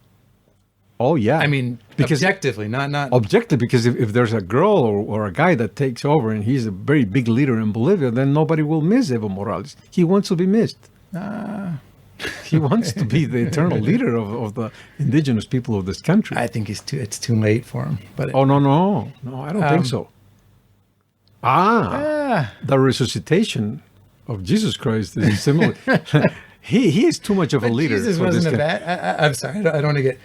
Oh, yeah.
I mean, because objectively, not...
Objectively, because if there's a girl or a guy that takes over and he's a very big leader in Bolivia, then nobody will miss Evo Morales. He wants to be missed. He wants to be the eternal leader of the indigenous people of this country.
I think it's too late for him. But
No, I don't think so. The resuscitation of Jesus Christ is similar. He is too much of a leader.
Jesus wasn't a bad... I'm sorry, I don't want to get...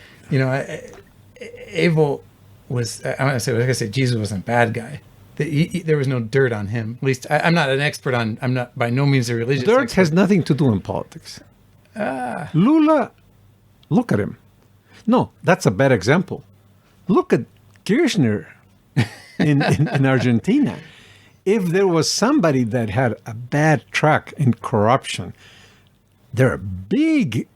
Evo was... I'm going to say, Jesus wasn't a bad guy. There was no dirt on him. At least, I'm not an expert on... I'm not by no means a religious
dirt
expert.
Has nothing to do in politics. Lula, look at him. No, that's a bad example. Look at Kirchner in Argentina. If there was somebody that had a bad track in corruption, there are big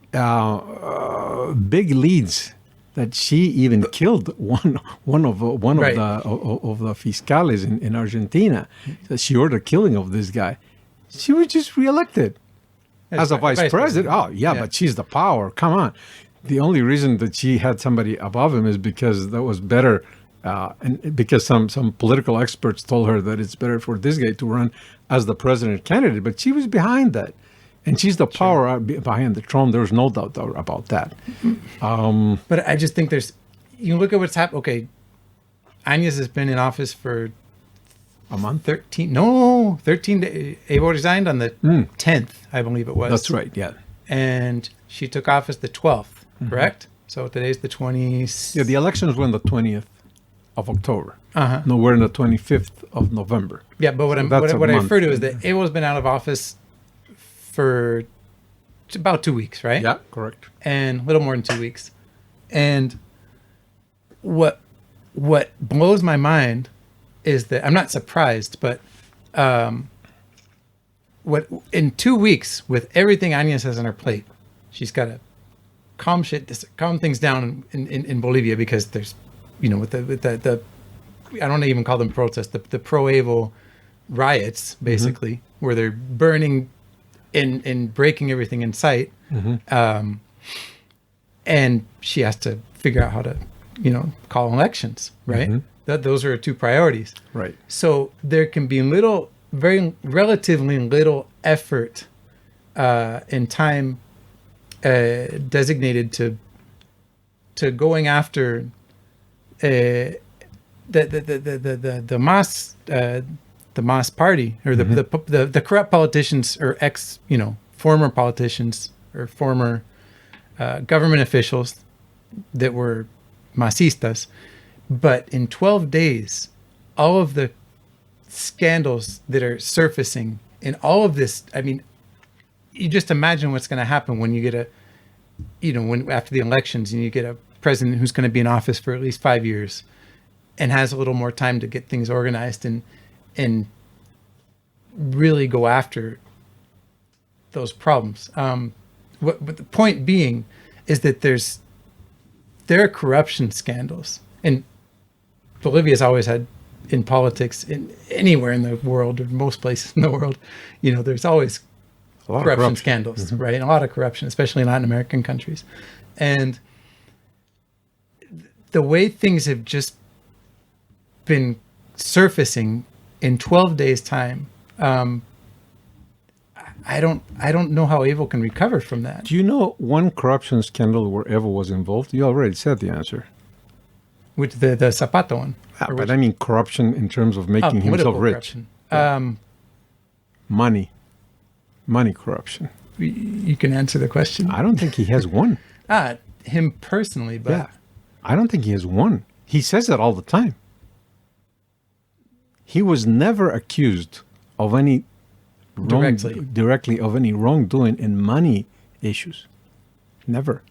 leads that she even killed one of the fiscales in Argentina. That she ordered killing of this guy. She was just reelected. As a vice president, oh, yeah, but she's the power. Come on. The only reason that she had somebody above him is because that was better, and because some political experts told her that it's better for this guy to run as the president candidate. But she was behind that. And she's the power behind the throne. There's no doubt about that.
But I just think you look at what's happened. Okay, Agnes has been in office for
a month?
13 days. Evo resigned on the 10th, I believe it was.
That's right, yeah.
And she took office the 12th, correct? So today's the 20th.
Yeah, the elections were on the 20th of October. No, we're in the 25th of November.
Yeah, but what I refer to is that Evo's been out of office for about 2 weeks, right?
Yeah, correct.
And a little more than 2 weeks. And what blows my mind is that I'm not surprised, but what in 2 weeks with everything Agnes has on her plate, she's got to calm things down in Bolivia, because there's, with the I don't even call them protests, the pro Evo riots, basically, where they're burning and breaking everything in sight. And she has to figure out how to, call elections, right? Those are her two priorities.
Right.
So there can be relatively little effort and time designated to going after the Mas party, or the corrupt politicians, or former politicians, or former government officials that were Masistas. But in 12 days, all of the scandals that are surfacing and all of this, I mean, you just imagine what's going to happen when you get after the elections, and you get a president who's going to be in office for at least 5 years and has a little more time to get things organized and really go after those problems. But the point being is that there are corruption scandals, and Bolivia's always had, in politics, anywhere in the world, or most places in the world, there's always corruption scandals, right? And a lot of corruption, especially in Latin American countries. And the way things have just been surfacing in 12 days' time, I don't know how Evo can recover from that.
Do you know one corruption scandal where Evo was involved? You already said the answer.
Which the Zapata one?
But I mean corruption in terms of making himself rich. Money corruption.
You can answer the question.
I don't think he has one.
Him personally, but...
Yeah. I don't think he has one. He says that all the time. He was never accused of any directly of any wrongdoing in money issues. Never.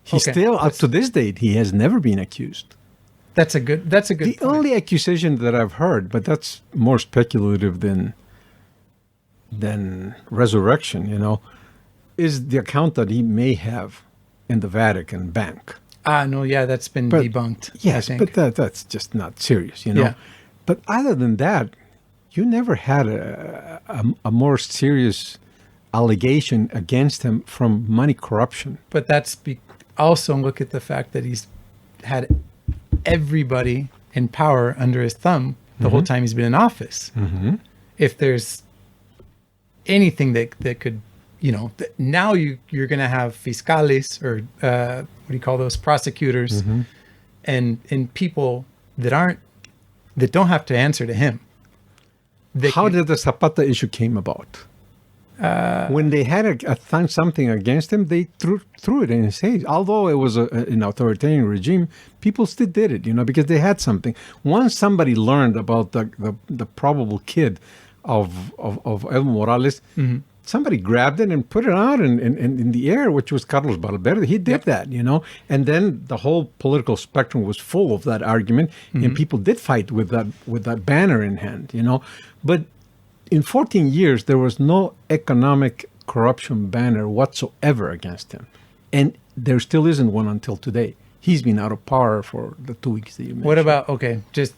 Still, up to this date, he has never been accused.
That's a good
The only accusation that I've heard, but that's more speculative than resurrection, is the account that he may have in the Vatican bank.
No, yeah, that's been debunked.
Yes, but that's just not serious, Yeah. But other than that, you never had a more serious allegation against him from money corruption.
But that's also look at the fact that he's had everybody in power under his thumb the whole time he's been in office. If there's anything that could, now you're going to have fiscales, or what do you call those, prosecutors, and people that don't have to answer to him.
How did the Zapata issue came about? When they had something against him, they threw it in his face. Although it was an authoritarian regime, people still did it, because they had something. Once somebody learned about the probable kid of Evo Morales, somebody grabbed it and put it out in the air, which was Carlos Valverde. He did that, and then the whole political spectrum was full of that argument, and people did fight with that banner in hand, But in 14 years, there was no economic corruption banner whatsoever against him, and there still isn't one until today. He's been out of power for the 2 weeks that you mentioned.
What about, just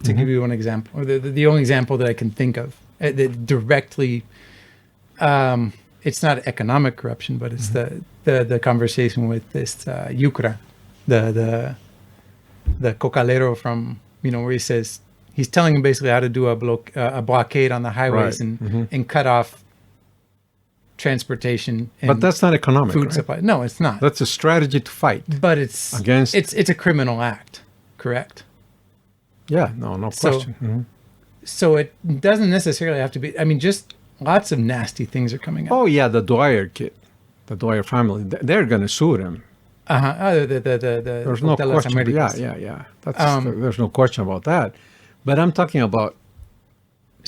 to give you one example, or the only example that I can think of that directly it's not economic corruption, but it's the conversation with this Yucra, the cocalero from, where he says, he's telling him basically how to do a blockade on the highways and cut off transportation. And
but that's not economic,
food
right?
supply. No, it's not.
That's a strategy to fight.
But it's a criminal act, correct?
Yeah, no question.
So it doesn't necessarily have to be. I mean, just lots of nasty things are coming out.
Oh yeah, the Dwyer kid, the Dwyer family, they're going to sue them.
There's
no question. Yeah. There's no question about that. But I'm talking about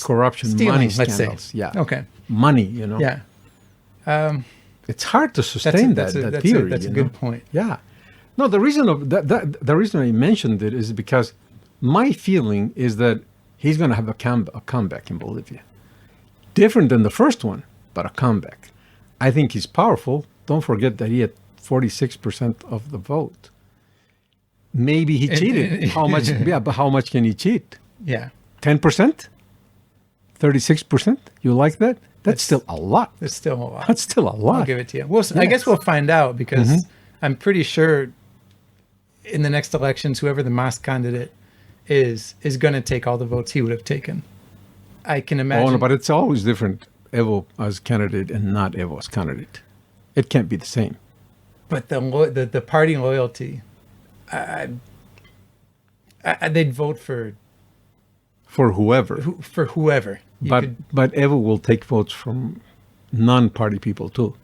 corruption,
stealing,
money
let's
scandals.
say.
Yeah.
Okay.
Money,
Yeah.
It's hard to sustain that theory.
That's a good point.
Yeah. No, the reason I mentioned it is because my feeling is that he's going to have a comeback in Bolivia. Different than the first one, but a comeback. I think he's powerful. Don't forget that he had 46% of the vote. Maybe he cheated. How much? Yeah, but how much can he cheat?
Yeah.
10%? 36%? You like that? That's still a lot.
It's still a lot.
That's still a lot.
I'll give it to you. Well, I guess we'll find out because I'm pretty sure in the next elections, whoever the Mas candidate is going to take all the votes he would have taken. I can imagine.
Oh, no, but it's always different. Evo as candidate and not Evo as candidate. It can't be the same.
But the party loyalty, they'd vote for
whoever.
For whoever.
But Evo will take votes from non-party people too.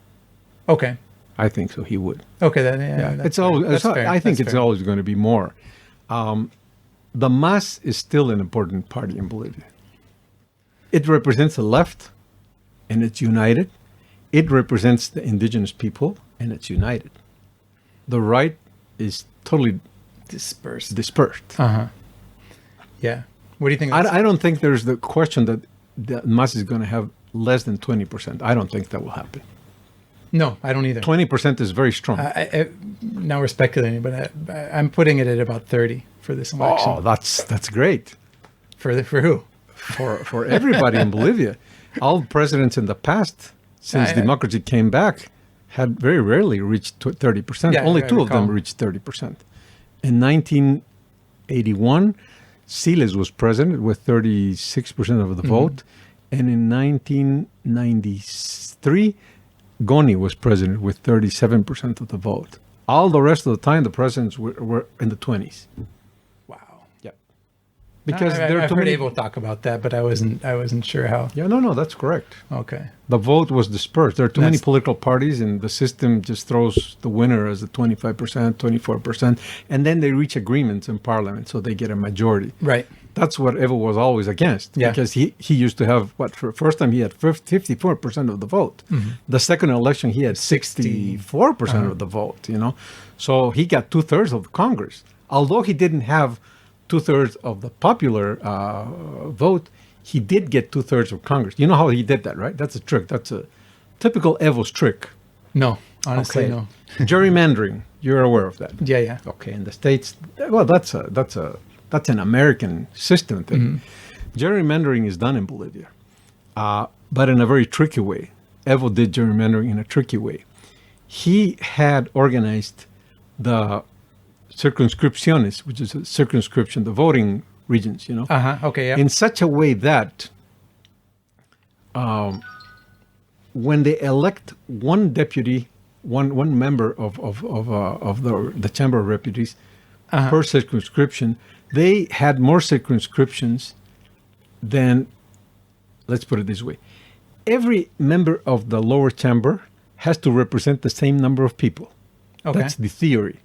Okay.
I think so. He would.
Okay, then
it's always.
fair.
I think it's always going to be more. The MAS is still an important party in Bolivia. It represents the left, and it's united. It represents the indigenous people, and it's united. The right is totally
dispersed. Yeah. What do you think?
I don't think there's the question that the MAS is going to have less than 20%. I don't think that will happen.
No, I don't either.
20% is very strong.
Now we're speculating, but I'm putting it at about 30 for this election.
Oh, that's great.
For who?
For everybody in Bolivia. All presidents in the past, since democracy came back, had very rarely reached 30%. Only two of them reached 30%. In 1981, Siles was president with 36% of the vote. And in 1993, Goni was president with 37% of the vote. All the rest of the time, the presidents were in the 20s.
Wow.
Yeah. Because
I've heard Evo talk about that, but I wasn't sure how.
Yeah, no, that's correct.
Okay.
The vote was dispersed. There are too many political parties, and the system just throws the winner as a 25%, 24%, and then they reach agreements in parliament, so they get a majority.
Right.
That's what Evo was always against, because he used to have, for first time he had 54% of the vote. The second election, he had 64% of the vote, So he got 2/3 of Congress. Although he didn't have 2/3 of the popular vote, he did get 2/3 of Congress. You know how he did that, right? That's a trick. That's a typical Evo's trick.
No, honestly, no.
Gerrymandering, you're aware of that.
Yeah.
Okay, in the States, well, that's an American system thing. Gerrymandering is done in Bolivia, but in a very tricky way. Evo did gerrymandering in a tricky way. He had organized the circunscripciones, which is a circumscription, the voting regions,
Okay, yeah.
in such a way that when they elect one deputy, one member of the Chamber of Deputies per circumscription, they had more circumscriptions than, let's put it this way, every member of the lower chamber has to represent the same number of people.
Okay.
That's the theory.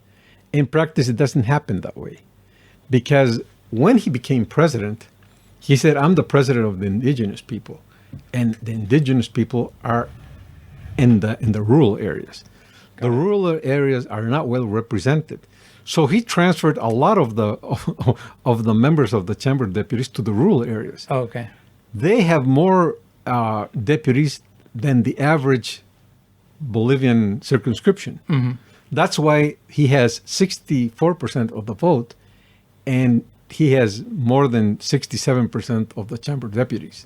In practice, it doesn't happen that way. Because when he became president, he said, I'm the president of the indigenous people. And the indigenous people are in the rural areas. The rural areas are not well represented. So he transferred a lot of the members of the Chamber of Deputies to the rural areas.
Oh, okay.
They have more deputies than the average Bolivian circumscription. That's why he has 64% of the vote, and he has more than 67% of the Chamber of Deputies.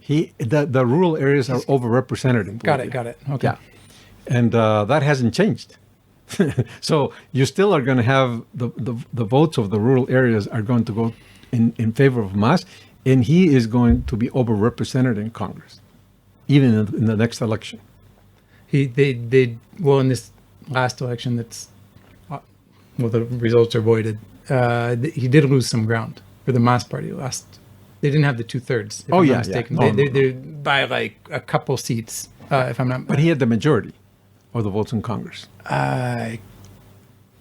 The rural areas are overrepresented in Bolivia.
Got it. Okay.
Yeah, and that hasn't changed. So you still are going to have the votes of the rural areas are going to go in favor of Mas, and he is going to be overrepresented in Congress, even in the next election.
Well, in this last election, the results are voided. He did lose some ground for the Mas party last. They didn't have the 2/3. If I'm not mistaken. They're by like a couple seats. If I'm not.
But he had the majority of the votes in Congress.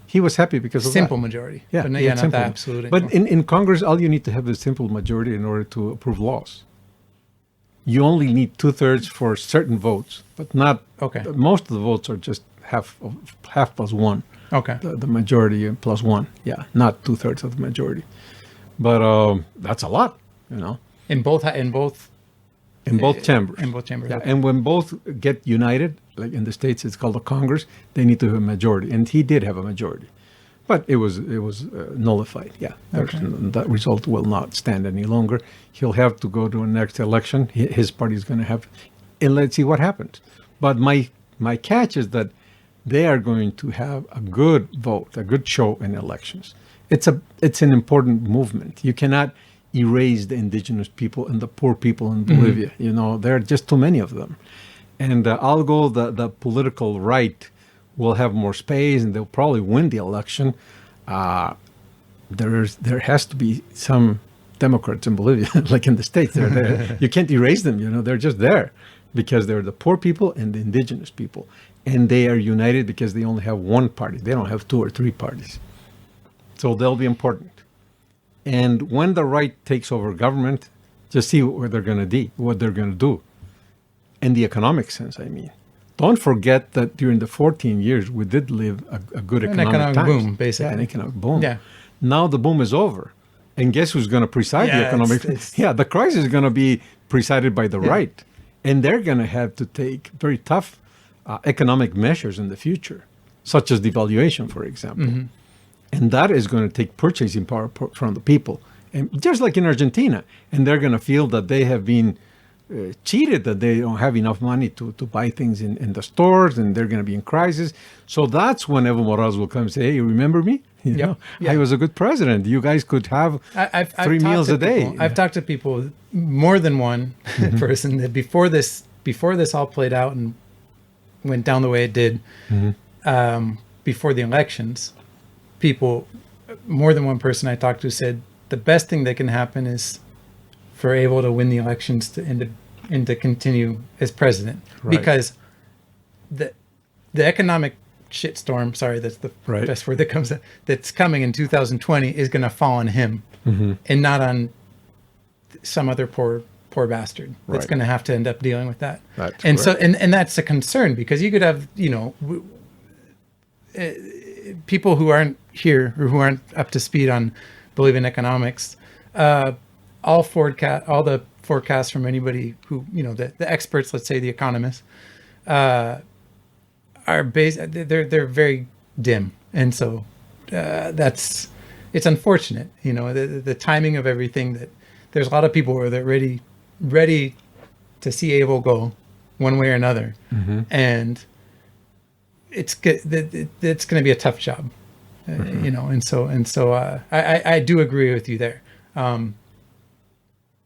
He was happy because of
simple
that.
Majority.
Yeah,
but
not
not the absolute.
But in Congress, all you need to have is a simple majority in order to approve laws. You only need 2/3 for certain votes, but not.
Okay.
Most of the votes are just half plus one.
Okay.
The majority plus one. Yeah, not 2/3 of the majority. But that's a lot,
In both chambers.
In both chambers. Yeah,
Okay.
and when both get united, like in the States, it's called a Congress. They need to have a majority, and he did have a majority, but it was nullified. Yeah, that result will not stand any longer. He'll have to go to a next election. His party is going to have, and let's see what happens. But my catch is that they are going to have a good vote, a good show in elections. It's an important movement. You cannot erase the indigenous people and the poor people in Bolivia. There are just too many of them. And although the political right will have more space and they'll probably win the election, there has to be some Democrats in Bolivia, like in the States. They're there. You can't erase them. They're just there because they're the poor people and the indigenous people. And they are united because they only have one party. They don't have 2 or 3 parties. So they'll be important. And when the right takes over government, just see what they're going to do. In the economic sense, I mean. Don't forget that during the 14 years, we did live a good economic times.
Boom, basically.
Yeah, an economic boom.
Yeah.
Now the boom is over. And guess who's going to preside the economic? The crisis is going to be presided by the right. And they're going to have to take very tough economic measures in the future, such as devaluation, for example. Mm-hmm. And that is going to take purchasing power from the people. And just like in Argentina. And they're going to feel that they have been cheated, that they don't have enough money to buy things in the stores, and they're going to be in crisis. So that's when Evo Morales will come and say, hey, you remember me? I was a good president. You guys could have 3 meals a day.
I've talked to people, more than one person, that before this all played out and went down the way it did, before the elections, more than one person I talked to said the best thing that can happen is for Evo to win the elections and to continue as president, because the economic shitstorm, sorry, that's the best word that comes out, that's coming in 2020 is going to fall on him and not on some other poor bastard that's going to have to end up dealing with that. And so that's a concern, because you could have people who aren't here or who aren't up to speed on Bolivian economics. All the forecasts from anybody who, the experts, let's say the economists, are based. They're very dim, and so it's unfortunate. The timing of everything. That there's a lot of people who are ready to see Evo go one way or another, and it's going to be a tough job, And so I do agree with you there.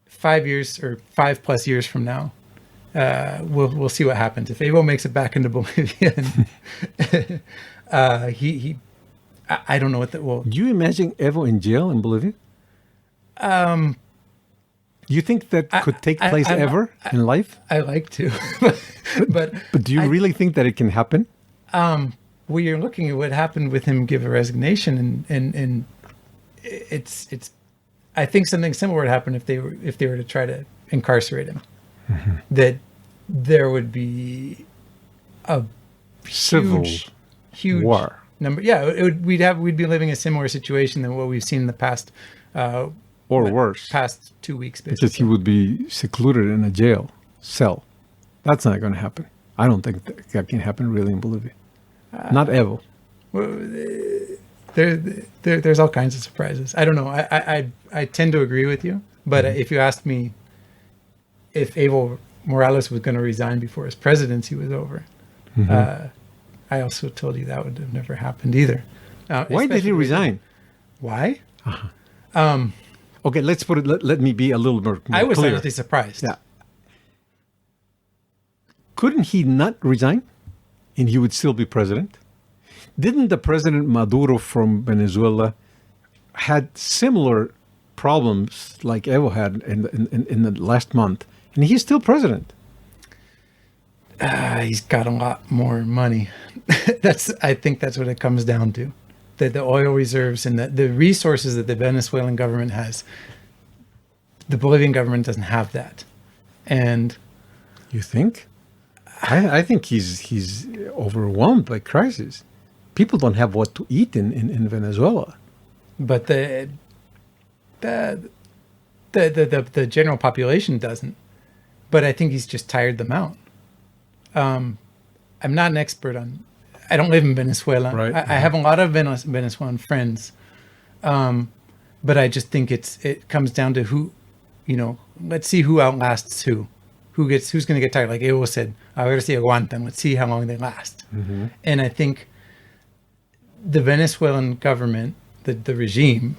5 years or 5+ years from now, we'll see what happens if Evo makes it back into Bolivia. I don't know what that will.
Do you imagine Evo in jail in Bolivia? You think that could take place ever in life?
I like to, but
do you really think that it can happen?
Well, you're looking at what happened with him give a resignation, and it's. I think something similar would happen if they were to try to incarcerate him. That there would be a
civil
huge
war
number. Yeah, we'd be living a similar situation than what we've seen in the past,
or worse,
past 2 weeks. Basically.
Because he would be secluded in a jail cell. That's not going to happen. I don't think that can happen really in Bolivia. Not Evo.
Well, there's all kinds of surprises. I don't know. I tend to agree with you, but if you ask me, if Evo Morales was going to resign before his presidency was over. I also told you that would have never happened either.
Why did he resign?
Why?
Okay, let's put it. Let me be a little more
I was
clear.
honestly surprised.
Yeah. Couldn't he not resign, and he would still be president? Didn't the president Maduro from Venezuela had similar problems like Evo had in the last month, and he's still president?
He's got a lot more money. I think that's what it comes down to. The oil reserves and the resources that the Venezuelan government has, the Bolivian government doesn't have that. And
you think? I think he's overwhelmed by crisis. People don't have what to eat in Venezuela.
But the general population doesn't. But I think he's just tired them out. I'm not an expert on. I don't live in Venezuela.
Right.
I have a lot of Venezuelan friends, but I just think it comes down to who, let's see who outlasts who, who's going to get tired. Like Evo said, a ver si aguantan. Let's see how long they last. And I think the Venezuelan government, the regime,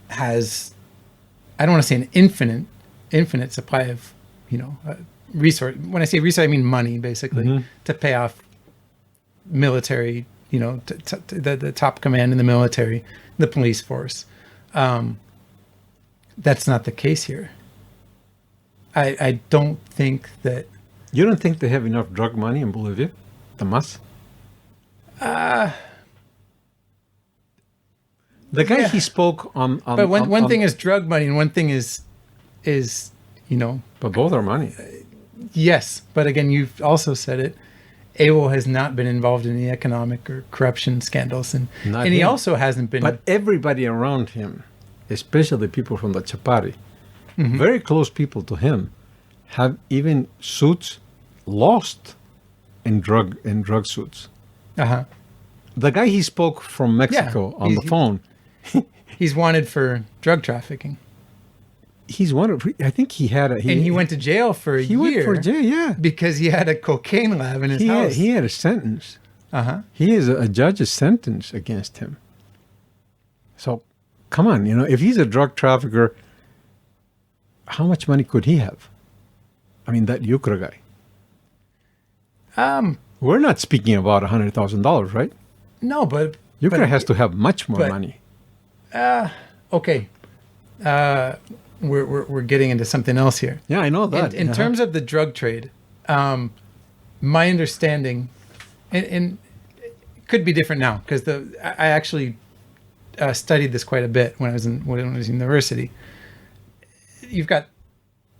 has, I don't want to say an infinite supply of, resource. When I say resource, I mean money, basically, to pay off military, the top command in the military, the police force. That's not the case here. I don't think that.
You don't think they have enough drug money in Bolivia? The mas? The guy he spoke on.
But one thing is drug money, and one thing is.
But both are money.
Yes, but again, you've also said it. Evo has not been involved in any economic or corruption scandals, and he also hasn't been.
But everybody around him, especially people from the Chapari, very close people to him, have even suits lost in drug suits. The guy he spoke from Mexico on the phone,
he's wanted for drug trafficking.
He's wanted. I think he had a.
He went to jail for a year.
He went for jail, yeah,
because he had a cocaine lab in his house.
He had a sentence. He has a judge's sentence against him. So, come on, if he's a drug trafficker, how much money could he have? I mean, that Yucra guy. We're not speaking about $100,000, right?
No, but
Yucra has to have much more money.
Okay. We're getting into something else here.
Yeah, I know that.
In terms of the drug trade, my understanding, and it could be different now because I actually studied this quite a bit when I was in university. You've got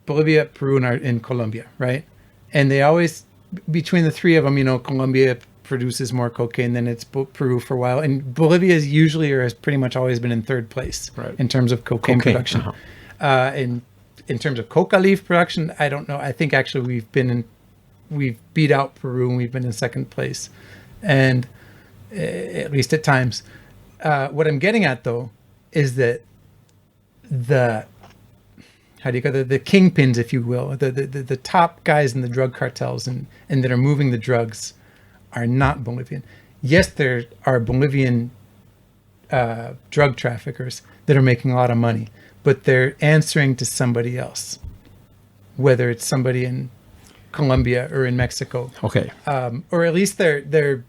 Bolivia, Peru, and Colombia, right? And they always, between the three of them, Colombia produces more cocaine than it's Peru for a while, and Bolivia is usually or has pretty much always been in third place in terms of cocaine production. In terms of coca leaf production, I don't know. I think actually we've beat out Peru and we've been in second place, and at least at times. What I'm getting at though is that the kingpins, if you will, the top guys in the drug cartels and that are moving the drugs are not Bolivian. Yes, there are Bolivian drug traffickers that are making a lot of money, but they're answering to somebody else, whether it's somebody in Colombia or in Mexico.
Okay.
Or at least their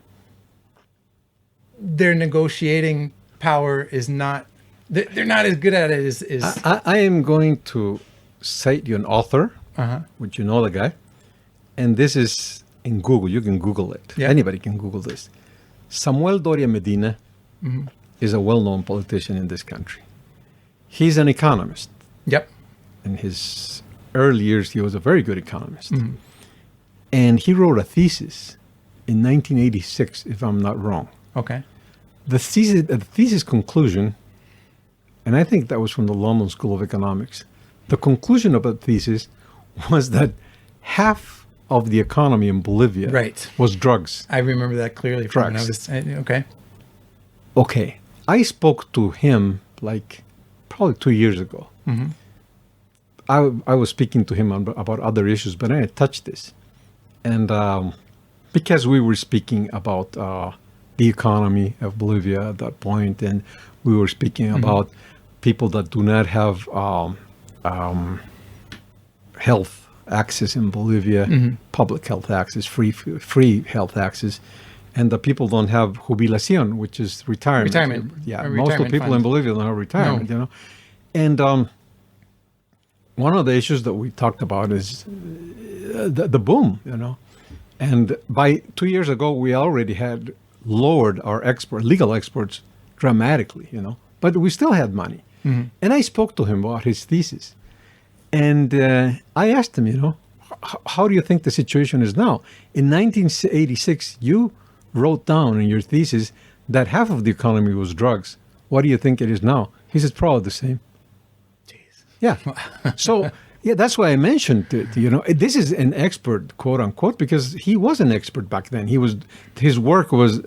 negotiating power is not. They're not as good at it as.
I am going to cite you an author, which you know the guy, and this is in Google. You can Google it. Yeah. Anybody can Google this. Samuel Doria Medina is a well-known politician in this country. He's an economist.
Yep.
In his early years, he was a very good economist. And he wrote a thesis in 1986, if I'm not wrong.
Okay.
The thesis conclusion, and I think that was from the London School of Economics, the conclusion of the thesis was that half of the economy in Bolivia was drugs.
I remember that clearly. From when I was,
Okay. I spoke to him like probably 2 years ago. I was speaking to him about other issues, but I touched this. And because we were speaking about the economy of Bolivia at that point, and we were speaking about people that do not have health access in Bolivia, public health access, free health access, and the people don't have jubilación, which is retirement. Yeah, most of the people in Bolivia don't have retirement, you know. And one of the issues that we talked about is the boom, you know. And by 2 years ago, we already had lowered our legal exports dramatically, you know, but we still had money. And I spoke to him about his thesis. And I asked him, you know, how do you think the situation is now? In 1986, you wrote down in your thesis that half of the economy was drugs. What do you think it is now? He says, probably the same.
Jeez.
Yeah. So, yeah, that's why I mentioned it. You know, this is an expert, quote unquote, because he was an expert back then. His work was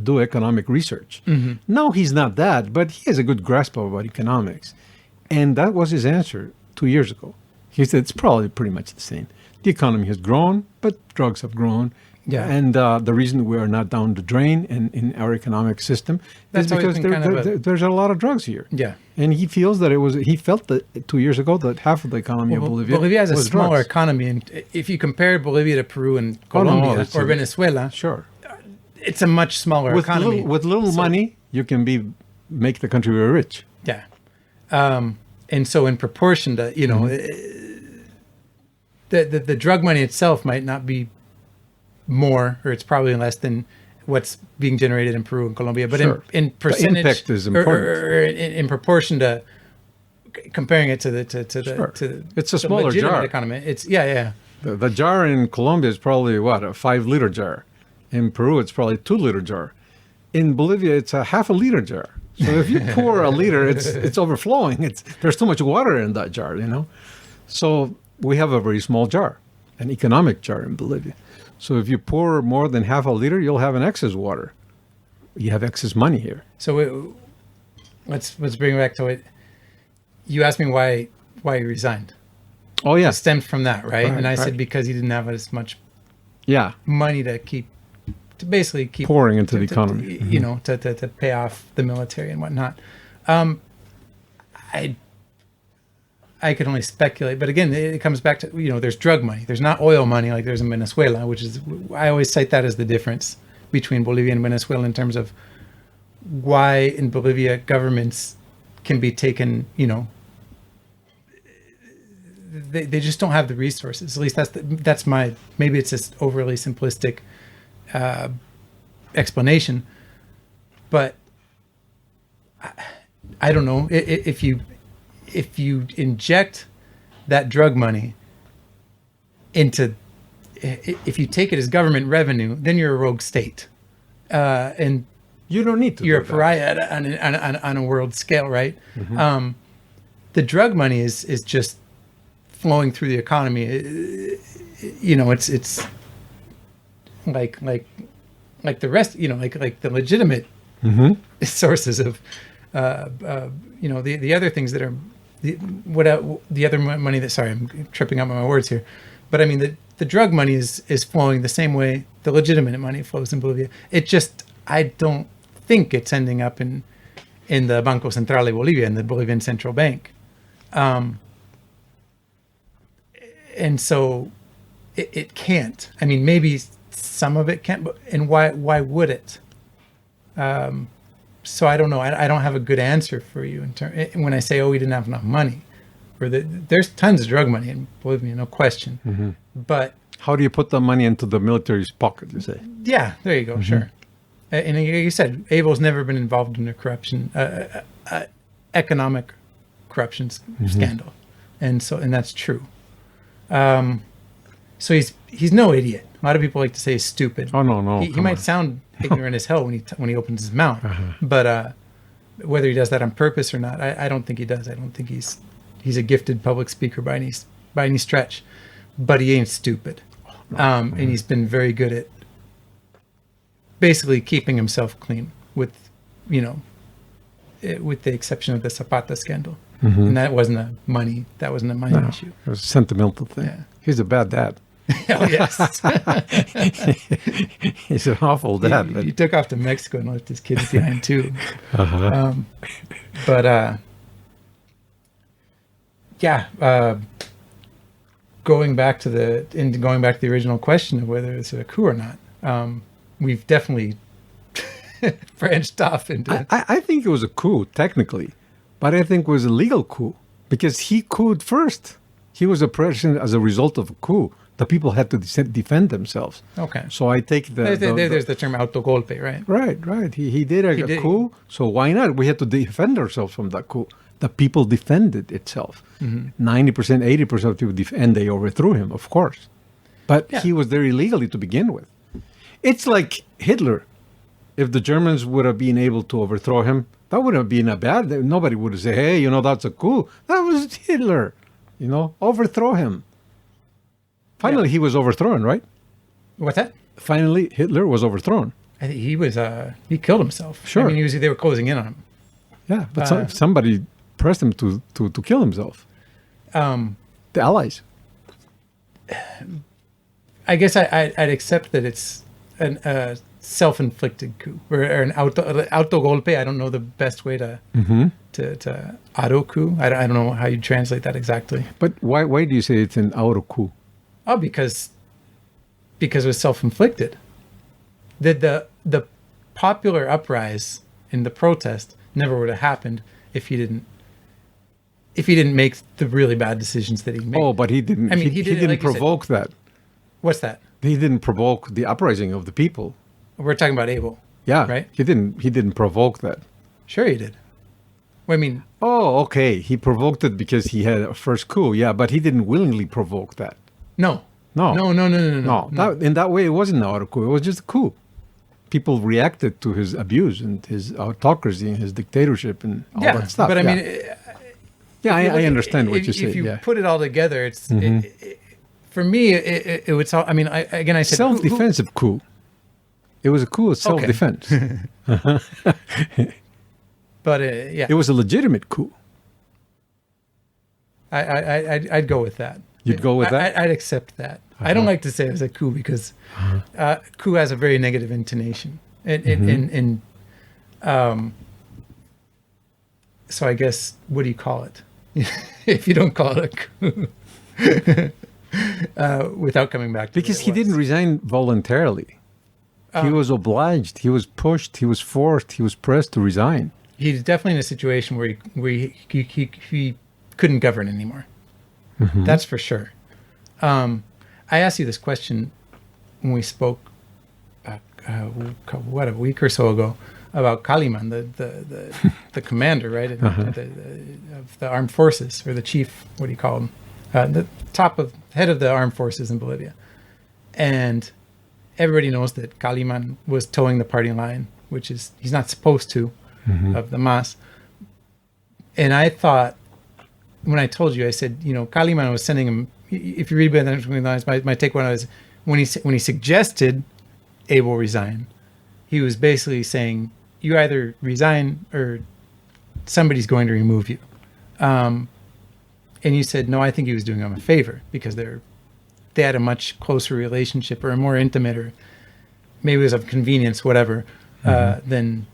do economic research. Now he's not that, but he has a good grasp about economics. And that was his answer 2 years ago. He said it's probably pretty much the same. The economy has grown, but drugs have grown.
Yeah.
And the reason we are not down the drain in our economic system is because there's a lot of drugs here.
Yeah.
And he feels that he felt that 2 years ago that half of the economy of Bolivia
has a
was
smaller
drugs.
economy. And if you compare Bolivia to Peru and Colombia or Venezuela,
sure,
it's a much smaller economy.
With little money, you can make the country very rich.
Yeah. And so in proportion to, you know, the drug money itself might not be more, or it's probably less than what's being generated in Peru and Colombia. But in percentage,
the impact is important.
Or in proportion to comparing it to the
it's a smaller jar
economy. It's
The jar in Colombia is probably what, a 5-liter jar. In Peru, it's probably a 2-liter jar. In Bolivia, it's a half a liter jar. So if you pour a liter, it's overflowing. There's too much water in that jar, you know. So we have a very small jar, an economic jar in Bolivia. So if you pour more than half a liter, you'll have an excess water. You have excess money here.
So let's bring it back to it. You asked me why he resigned.
Oh yeah,
it stemmed from that, right? And I said because he didn't have as much money to basically keep
pouring into the economy,
you know, to pay off the military and whatnot. I can only speculate, but again, it comes back to, you know, there's drug money. There's not oil money like there's in Venezuela, which is, I always cite that as the difference between Bolivia and Venezuela in terms of why in Bolivia governments can be taken, you know, they just don't have the resources. At least that's my, maybe it's just overly simplistic explanation, but I don't know if you inject that drug money into, if you take it as government revenue, then you're a rogue state, and
you don't need to.
You're a pariah on a world scale, right? The drug money is just flowing through the economy. You know, it's like the rest. You know, like the legitimate sources of, you know, the other things that are. The other money that, sorry, I'm tripping up on my words here, but I mean the drug money is flowing the same way the legitimate money flows in Bolivia. It just, I don't think it's ending up in the Banco Central de Bolivia, in the Bolivian Central Bank, and so it can't. I mean, maybe some of it can, but and why would it? So I don't know. I don't have a good answer for you when I say, oh, we didn't have enough money. There's tons of drug money in Bolivia, no question. But
how do you put the money into the military's pocket, you say? Yeah,
there you go, sure. And like you said, Evo's never been involved in a corruption, economic corruption scandal. And that's true. So he's no idiot. A lot of people like to say he's stupid.
Oh, no.
He might sound ignorant as hell when he opens his mouth, but whether he does that on purpose or not, I don't think he does. I don't think he's a gifted public speaker by any stretch, but he ain't stupid, and he's been very good at basically keeping himself clean, with the exception of the Zapata scandal. And that wasn't a money issue.
It was a sentimental thing.
Yeah.
He's a bad dad.
Oh, yes.
He's an awful dad.
He took off to Mexico and left his kids behind too. Going back to the original question of whether it's a coup or not, we've definitely branched off into.
I think it was a coup technically, but I think it was a legal coup because he couped first. He was a president as a result of a coup. The people had to defend themselves.
Okay.
So I take
there's the term autogolpe, right?
Right. He did a coup, so why not? We had to defend ourselves from that coup. The people defended itself. 90%, 80% of people and they overthrew him, of course. But he was there illegally to begin with. It's like Hitler. If the Germans would have been able to overthrow him, that would have been a bad. Nobody would have said, "Hey, that's a coup." That was Hitler. Overthrow him. Finally, he was overthrown, right?
What's that?
Finally, Hitler was overthrown.
I think he was. He killed himself.
Sure.
I mean, they were closing in on him.
Yeah, but somebody pressed him to kill himself. The Allies.
I guess I'd accept that it's a self-inflicted coup or an autogolpe. I don't know the best way to auto coup. I don't know how you translate that exactly.
But why do you say it's an auto coup?
Oh, because it was self-inflicted. The popular uprise in the protest never would have happened if he didn't make the really bad decisions that he made.
Oh, but he didn't. I mean, he didn't like provoke that.
What's that?
He didn't provoke the uprising of the people.
We're talking about Evo.
Yeah,
right.
He didn't provoke that.
Sure, he did. Well, I mean.
Oh, okay. He provoked it because he had a first coup. Yeah, but he didn't willingly provoke that.
No.
No. In that way, it wasn't an auto coup. It was just a coup. People reacted to his abuse and his autocracy and his dictatorship and all that stuff.
But I mean,
I understand what you say.
If you put it all together, it's for me. It would. I mean, I said
self-defensive coup. It was a coup of self-defense.
But yeah,
it was a legitimate coup.
I'd go with that.
You'd go with that?
I'd accept that. I don't like to say it was a coup because coup has a very negative intonation. So I guess, what do you call it? If you don't call it a coup, without coming back to
because he didn't resign voluntarily. He was obliged. He was pushed. He was forced. He was pressed to resign.
He's definitely in a situation where he couldn't govern anymore. That's for sure. I asked you this question when we spoke, a week or so ago, about Kaliman, the commander, right, of the armed forces, or the chief. What do you call him? The head of the armed forces in Bolivia, and everybody knows that Kaliman was towing the party line, which is he's not supposed to, of the MAS. And I thought, when I told you, I said, Kaliman was sending him. If you read between the lines, my take on it was when he suggested Evo resign, he was basically saying, you either resign or somebody's going to remove you. And you said, no, I think he was doing him a favor because they had a much closer relationship, or a more intimate, or maybe it was of convenience, whatever, than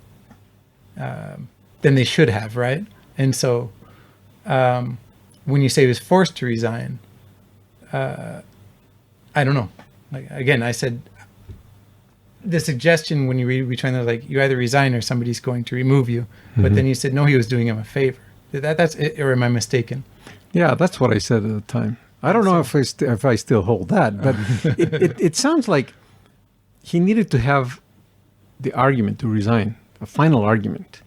they should have, right? And so when you say he was forced to resign, I don't know. Again, I said the suggestion when you read between those, like, you either resign or somebody's going to remove you. But then you said, no, he was doing him a favor. That's it, or am I mistaken?
Yeah, that's what I said at the time. I don't know if I still hold that, but it sounds like he needed to have the argument to resign, a final argument.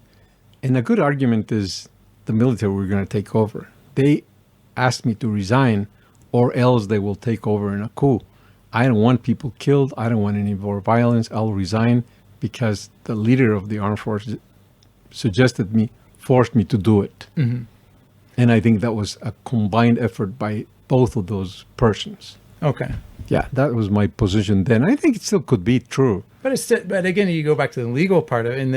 And a good argument is the military were going to take over. They asked me to resign, or else they will take over in a coup. I don't want people killed. I don't want any more violence. I'll resign because the leader of the armed forces forced me to do it. And I think that was a combined effort by both of those persons.
Okay.
Yeah, that was my position then. I think it still could be true.
But again, you go back to the legal part of it, and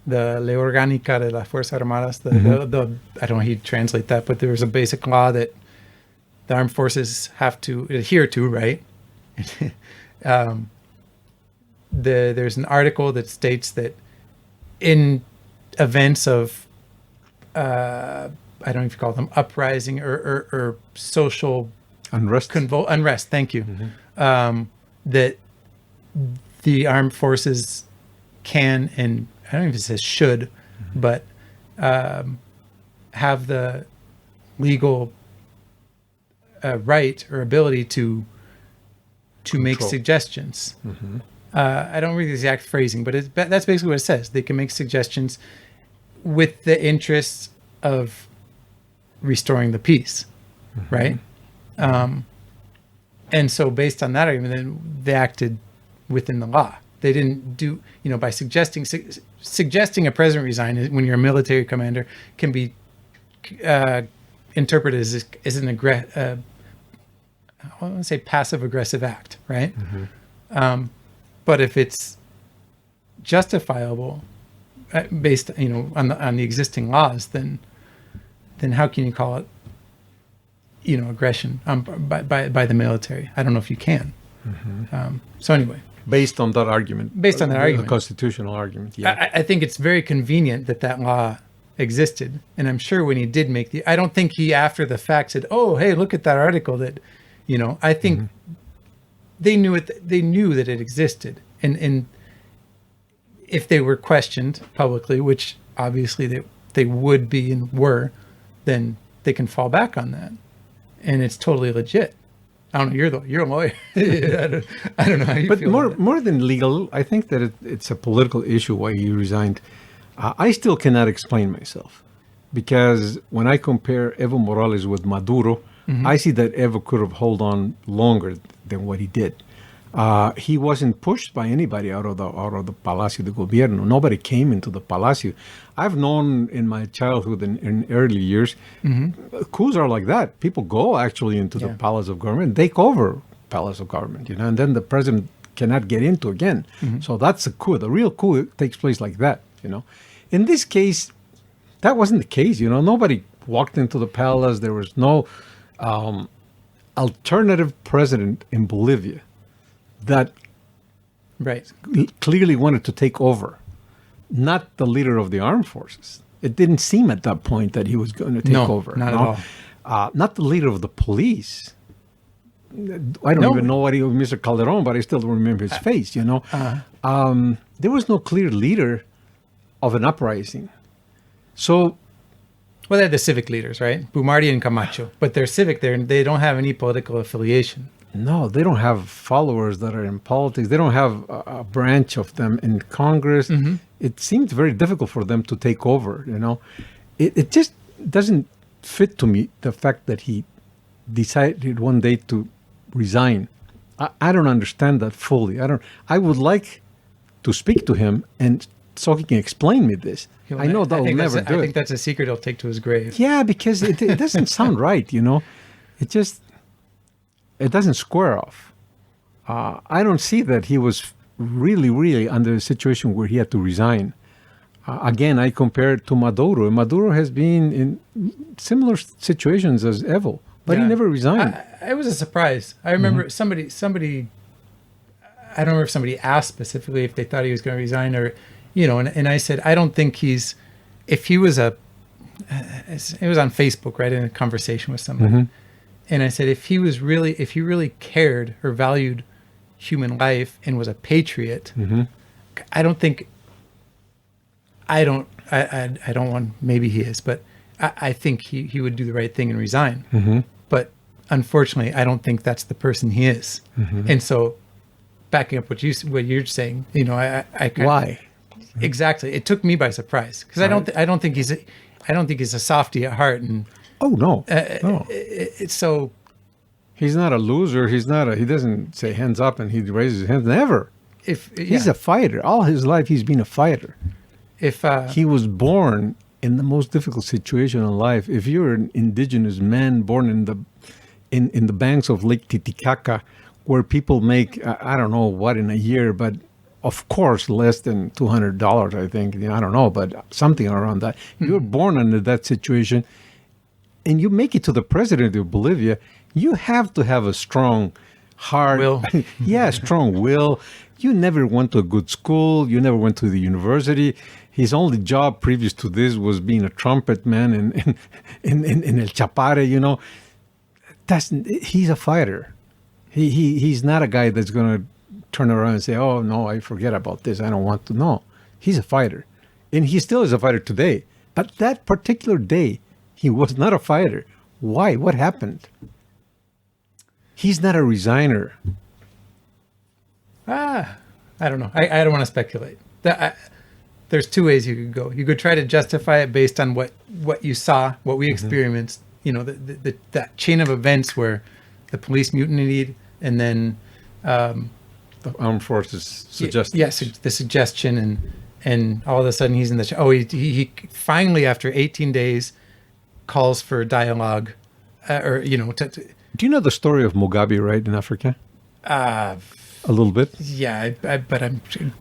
the Ley Orgánica de las Fuerzas Armadas. The I don't know how you translate that, but there was a basic law that the armed forces have to adhere to, right? There's an article that states that in events of I don't know if you call them uprising or social
Unrest.
unrest. Thank you. That the armed forces can, and I don't know if it says should, but have the legal right or ability to make suggestions. I don't read the exact phrasing, but that's basically what it says. They can make suggestions with the interests of restoring the peace, right? And so based on that argument, then they acted within the law. They didn't do, by suggesting a president resign when you're a military commander can be interpreted as an I want to say passive aggressive act, right? But if it's justifiable based, on the existing laws, then how can you call it, aggression by the military? I don't know if you can. So anyway,
based on that argument, the constitutional argument, yeah,
I think it's very convenient that law existed, and I'm sure when he did make I don't think he after the fact said, "Oh, hey, look at that article that," I think they knew it. They knew that it existed, and if they were questioned publicly, which obviously they would be and were, then they can fall back on that, and it's totally legit. I don't know. You're a lawyer. I don't know how you feel.
But more than legal, I think that it's a political issue why he resigned. I still cannot explain myself, because when I compare Evo Morales with Maduro, I see that Evo could have held on longer than what he did. He wasn't pushed by anybody out of the Palacio de Gobierno. Nobody came into the Palacio. I've known in my childhood and in early years, coups are like that. People go actually into the Palace of Government, take over Palace of Government, and then the president cannot get into again. So that's a coup. The real coup takes place like that, In this case, that wasn't the case. Nobody walked into the palace. There was no alternative president in Bolivia that clearly wanted to take over, not the leader of the armed forces. It didn't seem at that point that he was going to take over.
Not at all.
Not the leader of the police. I don't even know what he was, Mr. Calderon, but I still remember his face, There was no clear leader of an uprising. So...
Well, they're the civic leaders, right? Bumardi and Camacho. But they're civic there, and they don't have any political affiliation.
No, they don't have followers that are in politics. They don't have a branch of them in Congress. It seemed very difficult for them to take over, It just doesn't fit to me, the fact that he decided one day to resign. I don't understand that fully. I would like to speak to him and so he can explain me this. I know that will never do it.
I think that's a secret he'll take to his grave.
Yeah, because it doesn't sound right, It doesn't square off. I don't see that he was really, really under a situation where he had to resign. Again, I compare it to Maduro. Maduro has been in similar situations as Evo, but he never resigned.
It was a surprise. I remember somebody, I don't remember if somebody asked specifically if they thought he was going to resign or, and I said, I don't think if he was it was on Facebook, right, in a conversation with somebody. And I said, if he really cared or valued human life and was a patriot, I don't want, maybe he is, but I think he would do the right thing and resign. But unfortunately, I don't think that's the person he is. And so backing up what you're saying,
Why?
Exactly. It took me by surprise because I don't think he's a softie at heart. And
oh no,
it's so.
He's not a loser. He doesn't say hands up and he raises his hands. Never. He's a fighter. All his life he's been a fighter. He was born in the most difficult situation in life. If you're an indigenous man born in the banks of Lake Titicaca, where people make I don't know what in a year, but of course, less than $200, I think. I don't know, but something around that. You're born under that situation, and you make it to the president of Bolivia. You have to have a strong heart.
Will.
Yeah, strong will. You never went to a good school. You never went to the university. His only job previous to this was being a trumpet man in El Chapare, He's a fighter. He's not a guy that's going to turn around and say, oh, no, I forget about this. I don't want to. No, he's a fighter. And he still is a fighter today. But that particular day, he was not a fighter. Why? What happened? He's not a resigner.
I don't know. I don't want to speculate. There's two ways you could go. You could try to justify it based on what you saw, what we experienced, that chain of events where the police mutinied and then
the armed forces suggested.
Yes, the suggestion and all of a sudden he's in the he finally after 18 days calls for dialogue
Do you know the story of Mugabe, right, in Africa? A little bit.
Yeah, but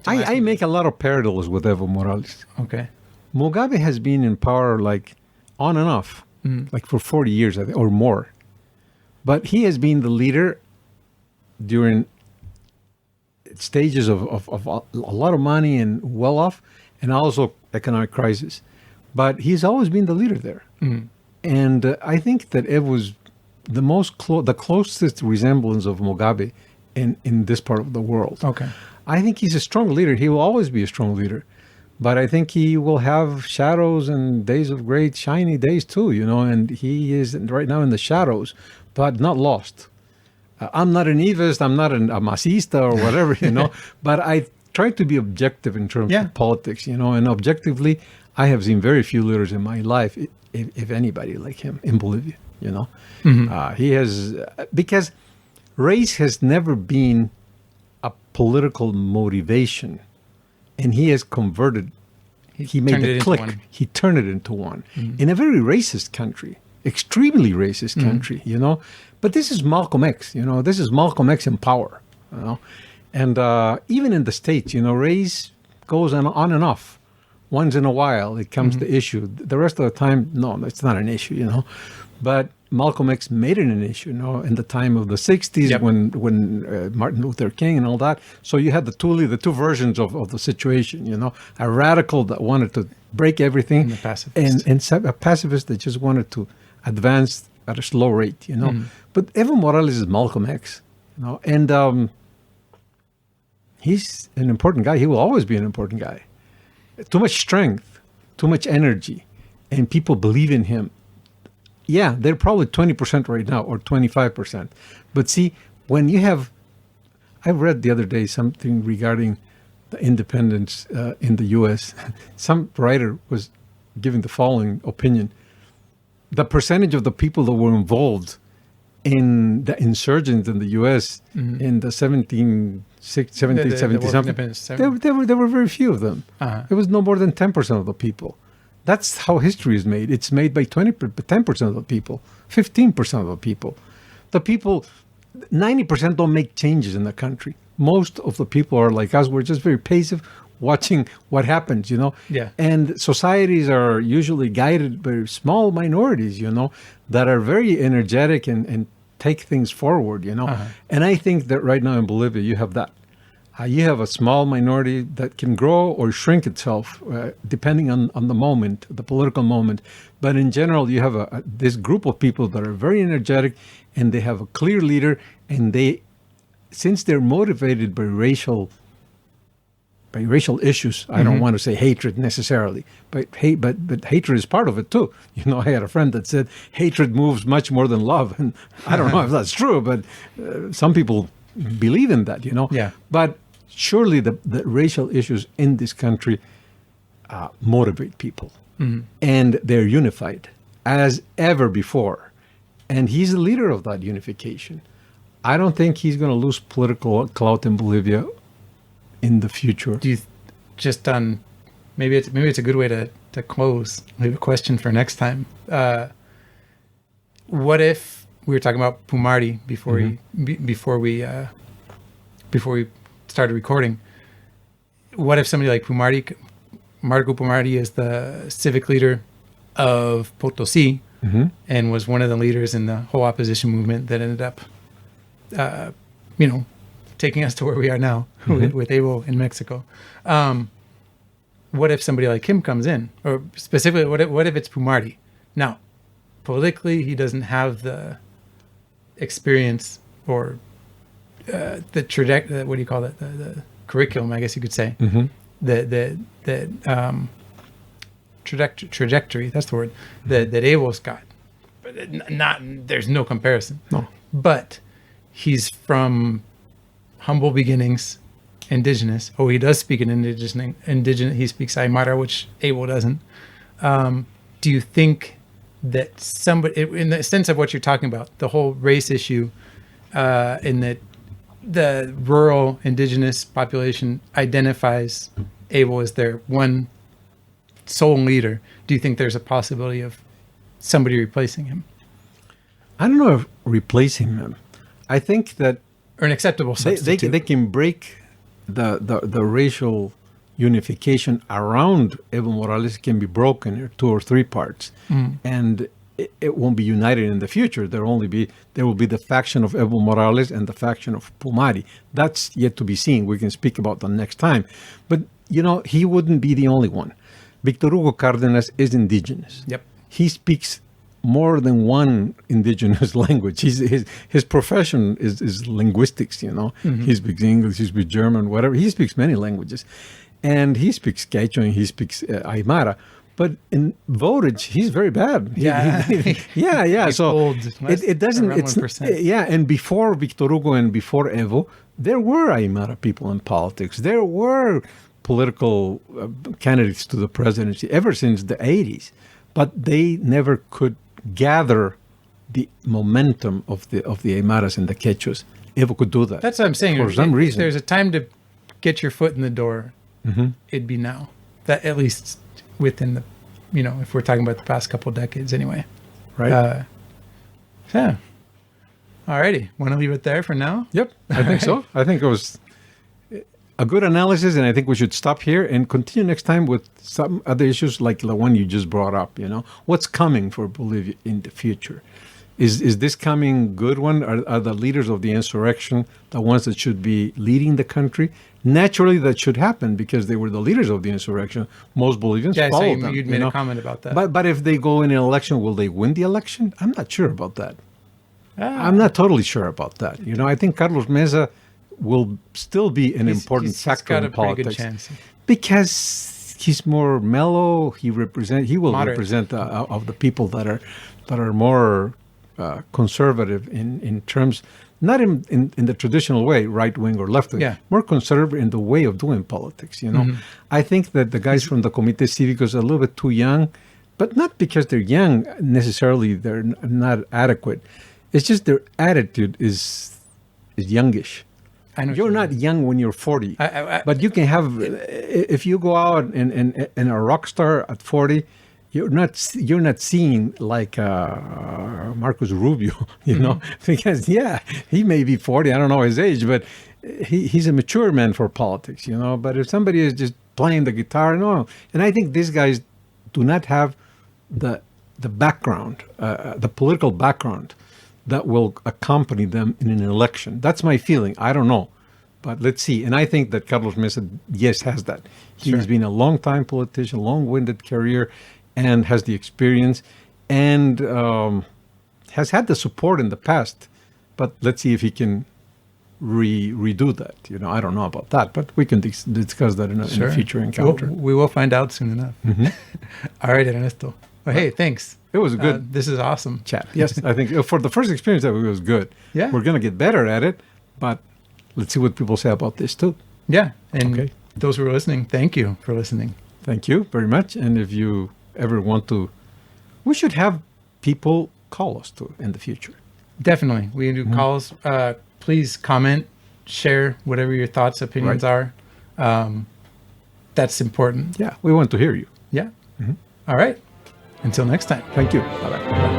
I make a lot of parallels with Evo Morales.
Okay.
Mugabe has been in power like on and off, like for 40 years or more. But he has been the leader during stages of a lot of money and well off, and also economic crisis. But he's always been the leader there. And I think that it was the closest resemblance of Mugabe in this part of the world.
Okay.
I think he's a strong leader. He will always be a strong leader. But I think he will have shadows and days of great shiny days too, and he is right now in the shadows, but not lost. I'm not an Evist, I'm not a Masista or whatever, but I try to be objective in terms of politics, and objectively, I have seen very few leaders in my life, if anybody, like him in Bolivia, He has, because race has never been a political motivation, and he has converted, he made the click, he turned it into one. In a very racist country, extremely racist country, But this is Malcolm X, this is Malcolm X in power, And even in the States, race goes on and off. Once in a while, it comes to issue. The rest of the time, no, it's not an issue, But Malcolm X made it an issue, in the time of the 60s when Martin Luther King and all that. So you had the two versions of the situation, a radical that wanted to break everything
and a pacifist.
And a pacifist that just wanted to advance at a slow rate, But Evo Morales is Malcolm X, and he's an important guy. He will always be an important guy. Too much strength, too much energy, and people believe in him. Yeah, they're probably 20% right now or 25%. But see, when you have, I read the other day something regarding the independence in the U.S. Some writer was giving the following opinion. The percentage of the people that were involved in the insurgents in the U.S. in the 1770 something, there were very few of them. It was no more than 10% of the people. That's how history is made. It's made by 10% of the people, 15% of the people. The people, 90% don't make changes in the country. Most of the people are like us. We're just very passive, watching what happens,
Yeah.
And societies are usually guided by small minorities, that are very energetic and take things forward, And I think that right now in Bolivia, you have that. You have a small minority that can grow or shrink itself, depending on the moment, the political moment. But in general, you have this group of people that are very energetic, and they have a clear leader, and since they're motivated by racial issues, I don't want to say hatred necessarily, but hatred is part of it too. I had a friend that said hatred moves much more than love, and I don't know if that's true, but some people believe in that,
Yeah.
But surely the racial issues in this country motivate people, and they're unified as ever before. And he's the leader of that unification. I don't think he's going to lose political clout in Bolivia in the future.
Do you just on maybe it's a good way to close. Maybe a question for next time. What if we were talking about Pumardi before we started recording? what if somebody like Marco Pumarti is the civic leader of Potosi and was one of the leaders in the whole opposition movement that ended up, taking us to where we are now with Evo in Mexico. What if somebody like him comes in? Or specifically, what if it's Pumarti? Now, politically, he doesn't have the experience or the trajectory, what do you call it? The curriculum, I guess you could say. The trajectory, that's the word, that Evo's got. But there's no comparison.
No.
But he's from humble beginnings, indigenous. Oh, he does speak an indigenous. He speaks Aymara, which Evo doesn't. Do you think that somebody, in the sense of what you're talking about, the whole race issue, in that the rural indigenous population identifies Evo as their one sole leader, do you think there's a possibility of somebody replacing him?
I don't know if replacing him. I think that
or an acceptable substitute.
They can break the racial unification around Evo Morales can be broken in 2 or 3 parts, and it won't be united in the future. There will be the faction of Evo Morales and the faction of Pumarti. That's yet to be seen. We can speak about that next time. But he wouldn't be the only one. Victor Hugo Cárdenas is indigenous.
Yep.
He speaks more than one indigenous language. His profession is linguistics, He speaks English, he speaks German, whatever. He speaks many languages. And he speaks Quechua and he speaks Aymara. But in votage, he's very bad. Yeah. So it doesn't, it's 1%. Yeah. And before Victor Hugo and before Evo, there were Aymara people in politics. There were political candidates to the presidency ever since the 80s. But they never could gather the momentum of the Aymaras and the Quechuas. Evo could do that.
That's what I'm saying.
For some reason.
If there's a time to get your foot in the door, it'd be now. That at least within the, if we're talking about the past couple of decades anyway.
Right.
Yeah. Alrighty. Want to leave it there for now?
Yep. I think so. I think it was a good analysis, and I think we should stop here and continue next time with some other issues like the one you just brought up. What's coming for Bolivia in the future? Is this coming good one? Are the leaders of the insurrection the ones that should be leading the country? Naturally, that should happen because they were the leaders of the insurrection. Most Bolivians followed them.
You'd made a comment about that.
But if they go in an election, will they win the election? I'm not sure about that. I'm not totally sure about that. I think Carlos Mesa will still be an important factor in politics.
He's got a pretty good chance.
Because he's more mellow. He will
Moderate.
represent of the people that are more conservative in terms, not in the traditional way, right wing or left wing, more conservative in the way of doing politics. I think that the guys from the Comité Cívicos are a little bit too young, but not because they're young necessarily. They're not adequate. It's just their attitude is youngish. You're not young when you're 40, but you can have. If you go out and a rock star at 40, you're not seeing like Marcos Rubio, because he may be 40. I don't know his age, but he's a mature man for politics, But if somebody is just playing the guitar, no. And I think these guys do not have the background, the political background that will accompany them in an election. That's my feeling. I don't know, but let's see. And I think that Carlos Mesa, has that. He's been a long-time politician, long-winded career, and has the experience, and has had the support in the past. But let's see if he can redo that. I don't know about that, but we can discuss that in a future encounter.
We will find out soon enough. All right, Ernesto. Well, hey, thanks.
It was good.
This is awesome.
Chat. Yes, I think for the first experience, it was good.
Yeah.
We're going to get better at it, but let's see what people say about this too.
Yeah. And those who are listening, thank you for listening.
Thank you very much. And if you ever want to, we should have people call us too in the future.
Definitely. We do calls. Please comment, share whatever your thoughts, opinions are. That's important.
Yeah. We want to hear you.
Yeah. All right. Until next time.
Thank you. Bye-bye.